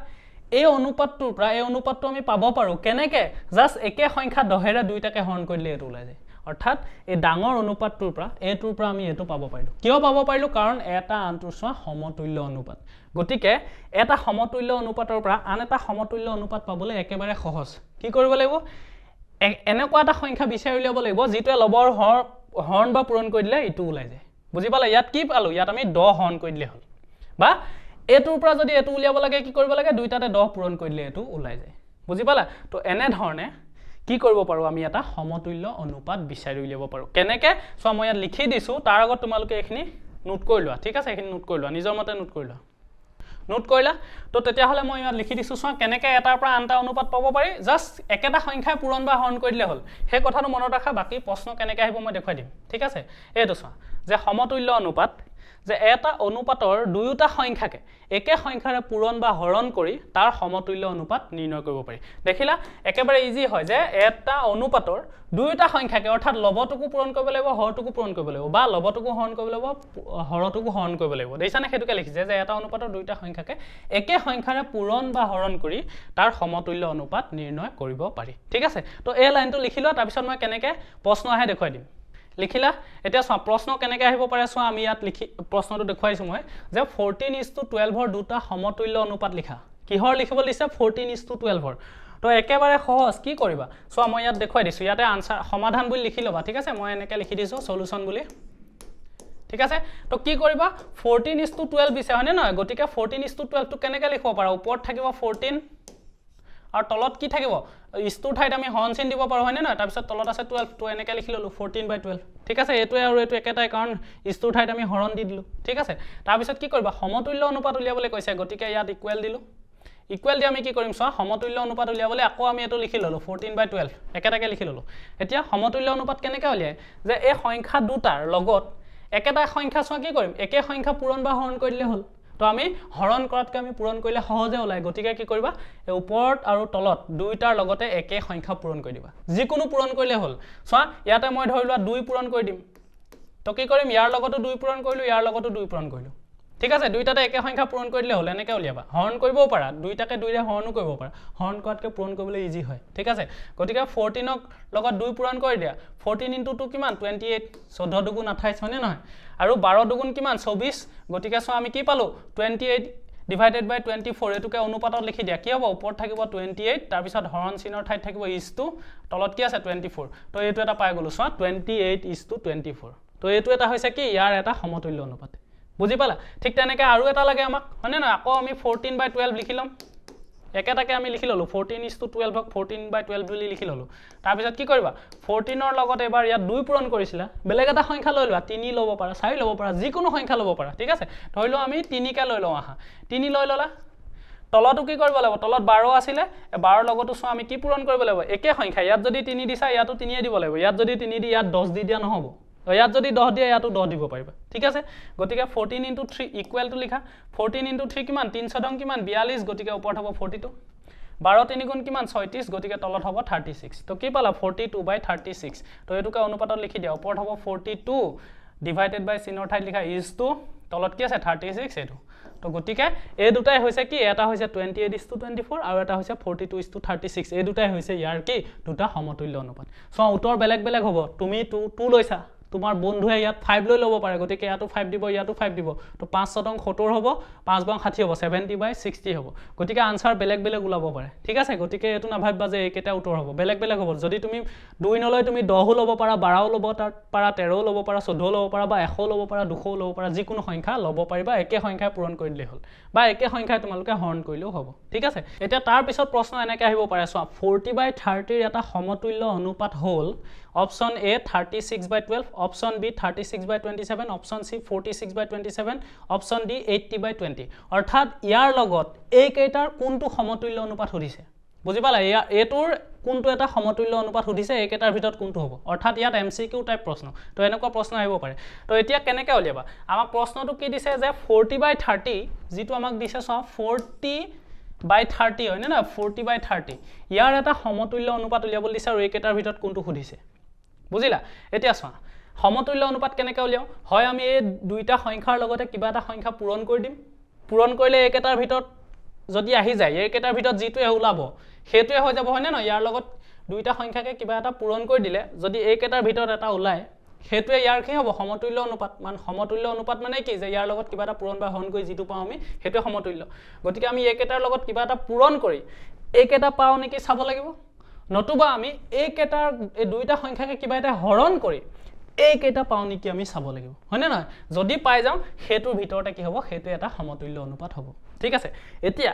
Speaker 1: এই অনুপাতটোৰ পৰা এই অনুপাতটো আমি পাব পাৰো কেনেকে জাস্ট একে সংখ্যা 10 ৰে দুইটাকে হৰণ কৰিলে এটো ওলাই যায় অৰ্থাৎ এই ডাঙৰ অনুপাতটোৰ পৰা এটোৰ পৰা আমি এটো পাব পাৰিলো কিয় পাব পাৰিলো কাৰণ এটা আনটোৰ সোৱা সমতুল্য অনুপাত গতিকে এটা সমতুল্য অনুপাতৰ পৰা আন এটা সমতুল্য অনুপাত পাবলৈ একেবাৰে সহজ কি কৰিব লাগিব এনেকুৱা এটা সংখ্যা বিচাৰি উলিয়াব লাগিব যিটোৱে লবৰ হৰণ বা পূৰণ কৰি দিলে ইটো ওলাই যায় বুজি পালা ইয়াত কি পালো ইয়াত আমি 10 হৰণ কৰি দিলে হল বা এটোৰ পৰা যদি এটো উলিয়াব লাগে কি কৰিব লাগে দুইটাতে 10 পূৰণ কৰি দিলে এটো ওলাই যায় বুজি পালা তো এনে ধৰণে কি কৰিব পাৰো আমি এটা সমতুল্য অনুপাত বিচাৰি উলিয়াব পাৰো কেনেকে সো মই ইয়াত লিখি দিছো তাৰ আগত তোমালোকে এখিনি নোট কৰি লোৱা ঠিক আছে এখিনি নোট কৰি লোৱা নিজৰ মতে নোট কৰি লোৱা নোট কৰিলা তো তেতিয়া হলে মই ইয়াত লিখি দিছো সো কেনেকে এটাৰ পৰা আনটা অনুপাত পাব পাৰি জাস্ট একেটা সংখ্যাই পূৰণ বা হৰণ কৰি দিলে হল হে কথাটো মনত ৰাখা বাকি প্ৰশ্ন কেনেকে আহিব মই দেখাই দিম ঠিক আছে এইটো সো যে সমতুল্য অনুপাত যে এটা অনুপাতৰ দুয়োটা সংখ্যাকে একে সংখ্যাৰে পূৰণ বা হৰণ কৰি তাৰ সমতুল্য অনুপাত নিৰ্ণয় কৰিব পাৰি দেখিলা একেবাৰে ইজি হয় যে এটা অনুপাতৰ দুয়োটা সংখ্যাকে অৰ্থাৎ লবটোকো পূৰণ কৰিব লাগিব হৰটোকো পূৰণ কৰিব লাগিব বা লবটোকো হৰণ কৰিব লাগিব হৰটোকো হৰণ কৰিব লাগিব দেখানে হেতুকে লিখিছে যে এটা অনুপাতৰ দুয়োটা সংখ্যাকে একে সংখ্যাৰে পূৰণ বা হৰণ কৰি তাৰ সমতুল্য অনুপাত নিৰ্ণয় কৰিব পাৰি ঠিক আছে তো এই লাইনটো লিখিলো তাৰ পিছত মই কেনেকে প্ৰশ্ন আহে দেখাই দিম লিখিলা এতিয়া সোৱা প্ৰশ্ন কেনেকে আহিব পাৰে সোৱা আমি ইয়াত লিখি প্ৰশ্নটো দেখাইছো মই যে 14:12 ৰ দুটা সমতুল্য অনুপাত লিখা কিহৰ লিখিব দিছে 14:12 তো একেবাৰে সহজ কি কৰিবা সোৱা মই ইয়াত দেখাই দিছো ইয়াতে আনসাৰ সমাধান বুলি লিখি লবা ঠিক আছে মই এনেকে লিখি দিছো সলিউশন বুলি ঠিক আছে তো কি কৰিবা 14:12 বিছে হয়নে নহয় গতিকে 14:12 টো কেনেকে লিখিব পাৰা ওপৰত থাকিব 14 আৰু তলত কি থাকিব ইস্তুৰ ঠাইত আমি হৰণ চিন দিব পাৰো হয়নে নহয় তাৰ পিছত তলত আছে 12 তো এনেকে লিখি ললো 14/12 ঠিক আছে এটোৱে আৰু এটো একেটাই কাৰণ ইস্তুৰ ঠাইত আমি হৰণ দি দিলু ঠিক আছে তাৰ পিছত কি কৰিবা সমতুল্য অনুপাত উলিয়াবলৈ কৈছে গতিকে ইয়াত ইকুৱেল দিলু ইকুৱেল দি আমি কি কৰিম চোৱা সমতুল্য অনুপাত উলিয়াবলৈ আকৌ আমি এটো লিখি ললো 14/12 একেটাকে লিখি ললো এতিয়া সমতুল্য অনুপাত কেনেকৈ উলিয়ায় যে এই সংখ্যা দুটাৰ লগত একেটা সংখ্যা চোৱা কি কৰিম একে সংখ্যা পূৰণ বা হৰণ কৰিলে হল তো আমি হৰণ কৰাতকৈ আমি পূৰণ কৰিলে সহজে ওলাই গতিকে কি কৰিবা এই ওপৰত আৰু তলত দুইটাৰ লগতে একে সংখ্যা পূৰণ কৰি দিবা যিকোনো পূৰণ কৰিলে হল চোৱা ইয়াতে মই ধৰিলোৱা 2 পূৰণ কৰি দিম তো কি কৰিম ইয়াৰ লগতো 2 পূৰণ কৰিলো ইয়াৰ লগতো 2 পূৰণ কৰিলো ঠিক আছে দুইটাতে একে সংখ্যা পূৰণ কৰি দিলে হল এনেকৈ উলিয়াবা হৰণ কৰিবও পাৰা দুইটাকে দুইৰে হৰণো কৰিব পাৰা হৰণ কৰাতকৈ পূৰণ কৰিবলৈ ইজি হয় ঠিক আছে গতিকে 14 ক লগত 2 পূৰণ কৰি দিয়া 14 * 2 কিমান 28 14 দুগুণ 28 হয়নে নহয় আৰু 12 দুগুণ কিমান 24 গতিকে চোৱা আমি কি পালো 28 divided by 24 এটুকে অনুপাতত লিখি দিয়া কি হ'ব ওপৰত থাকিব 28 তাৰ পিছত হৰণ চিনৰ ঠাইত থাকিব ইজটো তলত কি আছে 24 তো এইটো এটা পাই গলো চোৱা 28:24 তো এইটো এটা হৈছে কি ইয়াৰ এটা সমতুল্য অনুপাত বুজি পালা ঠিক তেনেকৈ আৰু এটা লাগে আমাক হয়নে নহয় আকৌ আমি 14/12 লিখি লম একেটাকে আমি লিখি ললো 14:12 ক 14/12 বুলি লিখি ললো তাৰ পিছত কি কৰিবা 14 ৰ লগত এবাৰ ইয়াত 2 পূৰণ কৰিছিলা বেলেগ এটা সংখ্যা লৈ লোৱা 3 ল'ব পাৰা 4 ল'ব পাৰা যিকোনো সংখ্যা ল'ব পাৰা ঠিক আছে ধৰি লও আমি 3 কে লৈ লওঁ আহা 3 লৈ ললা তলতো কি কৰিব লাগিব তলত 12 আছিল 12 লগতো চোৱা আমি কি পূৰণ কৰিব লাগিব একে সংখ্যা ইয়াত যদি 3 দিছা ইয়াতো 3 দিব লাগিব ইয়াত যদি 3 দি ইয়াত 10 দি দিয়া নহব ইয়াত যদি 10 দিয়া ইয়াতো 10 দিব পাৰিবা ঠিক আছে গতিকে 14 * 3 ইকুৱেল টু লিখা 14 * 3 কিমান 3 দং কিমান 42 গতিকে ওপৰত হ'ব 42 12 3 গুণ কিমান 36 গতিকে তলত হ'ব 36 তো কি পালা 42/36 তো এটুকা অনুপাতত লিখি দিয়া ওপৰত হ'ব 42 ডিভাইডেড বাই চিনৰ ঠাইত লিখা ইজ টু তলত কি আছে 36 এটো তো গতিকে এই দুটাই হৈছে কি এটা হৈছে 28:24 আৰু এটা হৈছে 42:36 এই দুটাই হৈছে ইয়াৰ কি দুটা সমতুল্য অনুপাত সো উত্তৰ বেলেগ বেলেগ হ'ব তুমি 2 লৈছা তোমাৰ বন্ধুৱে ইয়াত 5 লৈ ল'ব পাৰে গতিকে ইয়াতো 5 দিব ইয়াতো 5 দিব তো 5 শতং 70 হ'ব 5 বাং 60 হ'ব 70/60 হ'ব গতিকে আনসাৰ বেলেগ বেলেগ ওলাব পাৰে ঠিক আছে গতিকে এটো না ভাবিবা যে এইকেটা উত্তৰ হ'ব বেলেগ বেলেগ হ'ব যদি তুমি 2 নলৈ তুমি 10 ল'ব পাৰা 12 ল'ব পাৰা 13 ল'ব পাৰা 14 ল'ব পাৰা বা 100 ল'ব পাৰা 200 ল'ব পাৰা যিকোনো সংখ্যা ল'ব পাৰিবা একে সংখ্যা পূৰণ কৰি দিলে হ'ল বা একে সংখ্যা তোমালোকে হৰণ কৰিলেও হ'ব ঠিক আছে এতিয়া তাৰ পিছত প্ৰশ্ন এনেকৈ আহিব পাৰে চোৱা 40/30 ৰ এটা সমতুল্য অনুপাত হ'ল option A 36/12 option B 36/27 option C 46/27 option D 80/20 অৰ্থাৎ ইয়াৰ লগত এই কেইটাৰ কোনটো সমতুল্য অনুপাত সুধিছে বুজি পালা এটোৰ কোনটো এটা সমতুল্য অনুপাত সুধিছে এই কেইটাৰ ভিতৰত কোনটো হ'ব অৰ্থাৎ ইয়াত এমসিকিউ টাইপ প্ৰশ্ন তো এনেকুৱা প্ৰশ্ন আহিব পাৰে তো এতিয়া কেনেকৈ উলিয়াবা আমাক প্ৰশ্নটো কি দিছে যে 40/30 যেটো আমাক দিছে চোৱা 40/30 হয় না 40/30 ইয়াৰ এটা সমতুল্য অনুপাত উলিয়াবলৈ দিছে আৰু এই কেইটাৰ ভিতৰত কোনটো সুধিছে বুজিলা এতিয়া চোৱা সমতুল্য অনুপাত কেনেকৈ উলিয়াও হয় আমি এই দুইটা সংখ্যাৰ লগতে কিবা এটা সংখ্যা পূৰণ কৰি দিম পূৰণ কৰিলে এই কেইটাৰ ভিতৰত যদি আহি যায় এই কেইটাৰ ভিতৰত যেটোৱে ওলাব হেতুৱে হৈ যাব হয়নে ন ইয়াৰ লগত দুইটা সংখ্যাকে কিবা এটা পূৰণ কৰি দিলে যদি এই কেইটাৰ ভিতৰত এটা ওলায় হেতুৱে ইয়াৰ কি হ'ব সমতুল্য অনুপাত সমতুল্য অনুপাত মানে কি যে ইয়াৰ লগত কিবা এটা পূৰণ বা হৰণ কৰি যেটো পাও আমি হেতুৱে সমতুল্য গতিকে আমি এই কেইটাৰ লগত কিবা এটা পূৰণ কৰি এই কেইটা পাও নেকি চাব লাগিব নতুবা আমি এই কেইটাৰ এই দুইটা সংখ্যাকে কিবা এটা হৰণ কৰি এই কেইটা পাও নেকি আমি চাব লাগিব হয়নে নহয় যদি পাই যাও হেতুৰ ভিতৰতে কি হ'ব হেতু এটা সমতুল্য অনুপাত হ'ব ঠিক আছে এতিয়া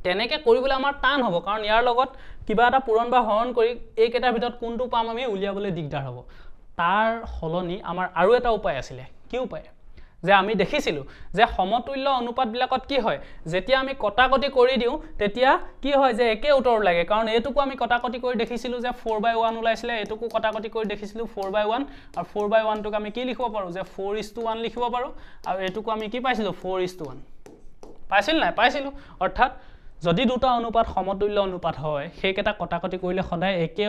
Speaker 1: তেনেকৈ কৰিবলৈ আমাৰ টান হ'ব কাৰণ ইয়াৰ লগত কিবা এটা পূৰণ বা হৰণ কৰি এই কেইটাৰ ভিতৰত কোনটো পাম আমি উলিয়াবলৈ দিগদাৰ হ'ব তাৰ হলনি আমাৰ আৰু এটা উপায় আছিল কি উপায় যে আমি দেখিছিলো যে সমতুল্য অনুপাত বিলাকত কি হয় যেতিয়া আমি কটাকটি কৰি দিও তেতিয়া কি হয় যে একে উত্তৰ লাগে কাৰণ এটুকু আমি কটাকটি কৰি দেখিছিলো যে 4/1 ওলাইছিলে এটুকু কটাকটি কৰি দেখিছিলো 4/1 আৰু 4/1 টুক আমি কি লিখিব পাৰো যে 4:1 লিখিব পাৰো আৰু এটুকু আমি কি পাইছিলো 4:1 পাইছিল নাই পাইছিলো অৰ্থাৎ যদি দুটা অনুপাত সমতুল্য অনুপাত হয় সেইকেটা কটাকটি কৰিলে সদায় একে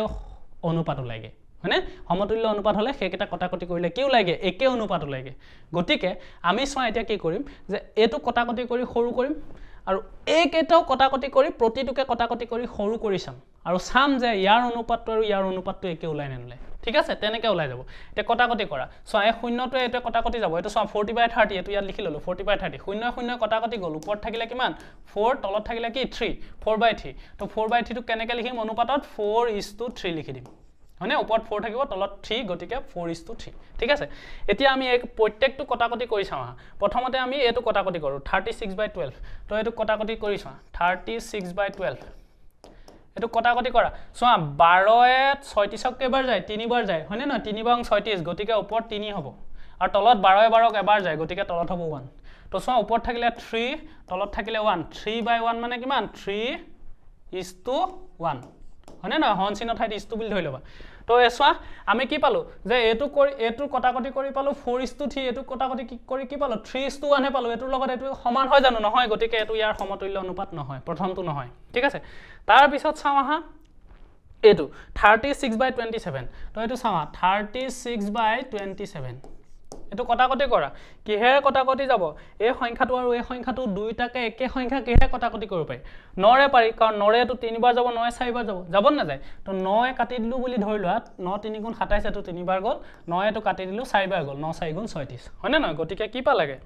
Speaker 1: অনুপাত লাগে হয়নে সমতুল্য অনুপাত হলে সেইকেটা কটাকটি কৰিলে কি লাগে একে অনুপাত লাগে গতিকে আমি চোৱা এতিয়া কি কৰিম যে এটো কটাকটি কৰি সৰু কৰিম আৰু এই কেটাও কটাকটি কৰি প্ৰতিটোকে কটাকটি কৰি সৰু কৰি চাম আৰু চাম যে ইয়াৰ অনুপাতটো আৰু ইয়াৰ অনুপাতটো একে ওলাই নেনলে ঠিক আছে তেনেকৈ ওলাই যাব এতিয়া কটাকটি কৰা চোৱা এই শূন্যটো এটো কটাকটি যাব এটো চোৱা 40/30 এটো ইয়াত লিখি ললো 40/30 শূন্য শূন্য কটাকটি গল ওপৰত থাকিলে কিমান 4 তলত থাকিলে কি 3 4/3 তো 4/3 টো কেনেকৈ লিখিম অনুপাতত 4:3 লিখি দিম হয়নে ওপৰত 4 থাকিব তলত 3 গতিকে 4:3 ঠিক আছে এতিয়া আমি এক প্ৰত্যেকটো কটাকটি কৰি চাও প্ৰথমতে আমি এটো কটাকটি কৰো 36/12 তো এটো কটাকটি কৰি চাও 36/12 এটো কটাকটি কৰা চোৱা 12 এ 36 ক এবাৰ যায় 3 বাৰ যায় হয়নে না 3 বাং 36 গতিকে ওপৰত 3 হ'ব আৰু তলত 12 এ 12 ক এবাৰ যায় গতিকে তলত হ'ব 1 তো তো চোৱা ওপৰত থাকিলে 3 তলত থাকিলে 1 3/1 মানে কিমান 3:1 হয়নে নহয় হৰণ চিহ্নৰ ঠাইত ইছটো বুলি ধৰি ল'বা তো এছোৱা আমি কি পালো যে এটো কটাকটি কৰি পালো 4:3 এটো কটাকটি কৰি কি পালো 3:1 হে পালো এটোৰ লগত এটো সমান হয় জানো নহয় গতিকে এটো ইয়াৰ সমতুল্য অনুপাত নহয় প্ৰথমটো নহয় ঠিক আছে তাৰ পিছত চাও আহা এটো 36/27 তো এটো চাও 36/27 এটো কটাকটি কৰা কিহেৰে কটাকটি যাব এই সংখ্যাটো আৰু এই সংখ্যাটো দুইটাকে একে সংখ্যা কিহেৰে কটাকটি কৰিব পাৰি 9 ৰে পাৰি কাৰণ 9 ৰে এটো 3 বাৰ যাব 9 4 বাৰ যাব না যায় তো 9 কাটি দিলু বুলি ধৰি লোৱা 9 3 গুণ 27 এটো 3 বাৰ গল 9 এটো কাটি দিলু 4 বাৰ গল 9 4 গুণ 36 হয়নে নহয় গতিকে কি পালাগে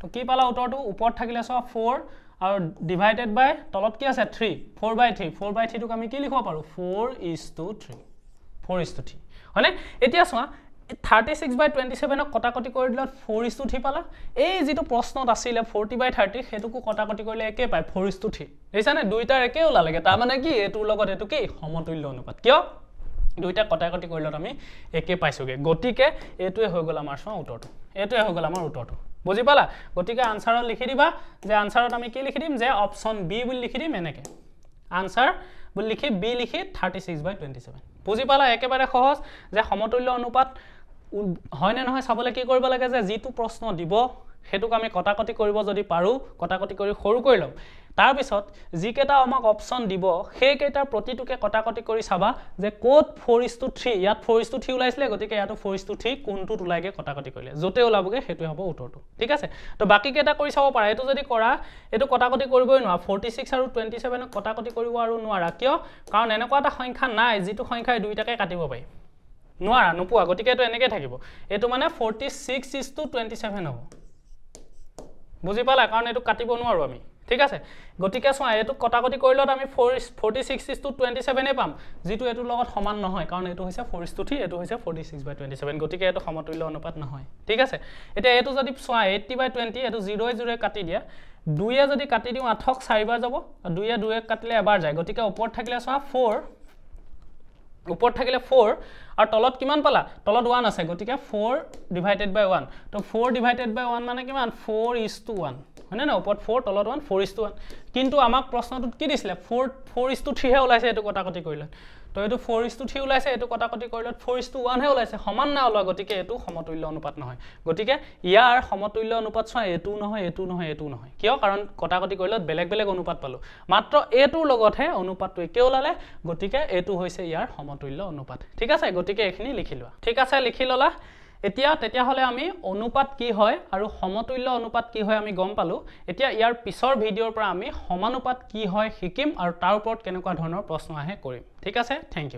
Speaker 1: তো কি পালা উত্তৰটো ওপৰত থাকিলে সব 4 আৰু ডিভাইডেড বাই তলত কি আছে 3 4/3 4/3 টোক আমি কি লিখিব পাৰো 4:3 হয়নে এতিয়া চোৱা 36/27 কটাকটি কৰি দিলত 4:3 পালা এই যেটো প্ৰশ্নত আছিল 40/30 হেতুকো কটাকটি কৰিলে একে পায় 4:3 দেখানে দুইটাৰ একে ওলালেগে তাৰ মানে কি এটোৰ লগত এটো কি সমতুল্য অনুপাত কিয় দুইটা কটাকটি কৰিলত আমি একে পাইছোগে গতিকে এটোৱে হৈ গল আমাৰ সম উত্তৰটো এটোৱে হৈ গল আমাৰ উত্তৰটো বুজি পালা গতিকে আনসাৰত লিখি দিবা যে আনসাৰত আমি কি লিখি দিম যে অপচন বি বুলি লিখি দিম এনেকে আনসাৰ বুলি লিখি বি লিখি 36/27 বুজি পালা একেবাৰে সহজ যে সমতুল্য অনুপাত হয় না নহয় চাবলে কি কৰিব লাগে যে যেটো প্ৰশ্ন দিব হেতুক আমি কটাকটি কৰিব যদি পাৰো কটাকটি কৰি সৰু কৰি লম তাৰ পিছত যি কেটা আমাক অপচন দিব সেই কেটাৰ প্ৰতিটোকে কটাকটি কৰি চাবা যে কোড 4:3 ইয়াত 4:3 ওলাইছিলে গতিকে ইয়াতো 4:3 কোনটোত ওলাইগে কটাকটি কৰিলে যতে ওলাবগে হেতু হ'ব উত্তৰটো ঠিক আছে তো বাকি কেটা কৰি চাব পাৰা এটো যদি কৰা এটো কটাকটি কৰিবই নোৱা 46 আৰু 27 কটাকটি কৰিব আৰু নোৱাৰা কিয় কাৰণ এনেকুৱা এটা সংখ্যা নাই যেটো সংখ্যাই দুইটাকে কাটিব পাৰি নোৱাৰা নোপোৱা গতিকে এটো এনেকৈ থাকিব এটো মানে 46:27 হ'ব বুজি পালা কাৰণ এটো কাটিব নোৱাৰো আমি ঠিক আছে গতিকে চোৱা এটো কটাকটি কৰিলত আমি 46:27 এ পাম যেটো এটোৰ লগত সমান নহয় কাৰণ এটো হৈছে 4:3 এটো হৈছে 46/27 গতিকে এটো সমতুল্য অনুপাত নহয় ঠিক আছে এটা এটো যদি চোৱা 80/20 এটো 0 কাটি দিয়া 2 এ যদি কাটি দিও 8ক 4 বাৰ যাব 2 এ 2 কাটিলে এবাৰ যায় গতিকে ওপৰত থাকিলে চোৱা 4 ওপৰত থাকিলে 4 আৰু তলত কিমান পালা তলত 1 আছে গতিকে 4/1 তো 4/1 মানে কিমান 4:1 হয়নে না ওপৰত 4 তলত 1 4:1 কিন্তু আমাক প্ৰশ্নটোত কি দিছিলে 4:3 হে ওলাইছে এটো কটাকটি কৰিলে তো এটো 4:3 ওলাইছে এটো কটাকটি কৰিলত 4:1 হে ওলাইছে সমান না ওলা গতিকে এটো সমতুল্য অনুপাত নহয় গতিকে ইয়াৰ সমতুল্য অনুপাত চোৱা এটো নহয় এটো নহয় এটো নহয় কিয় কাৰণ কটাকটি কৰিলত বেলেগ বেলেগ অনুপাত পালো মাত্ৰ এটোৰ লগতহে অনুপাতটো একে ওলালে গতিকে এটো হৈছে ইয়াৰ সমতুল্য অনুপাত ঠিক আছে গতিকে এখিনি লিখি লোৱা ঠিক আছে লিখি ললা এতিয়া তেতিয়া হলে আমি অনুপাত কি হয় আৰু সমতুল্য অনুপাত কি হয় আমি গম পালো এতিয়া ইয়াৰ পিছৰ ভিডিওৰ পৰা আমি সমানুপাত কি হয় শিকিম আৰু তাৰ ওপৰত কেনেকুৱা ধৰণৰ প্ৰশ্ন আহে কৰিম ঠিক আছে থ্যাংক ইউ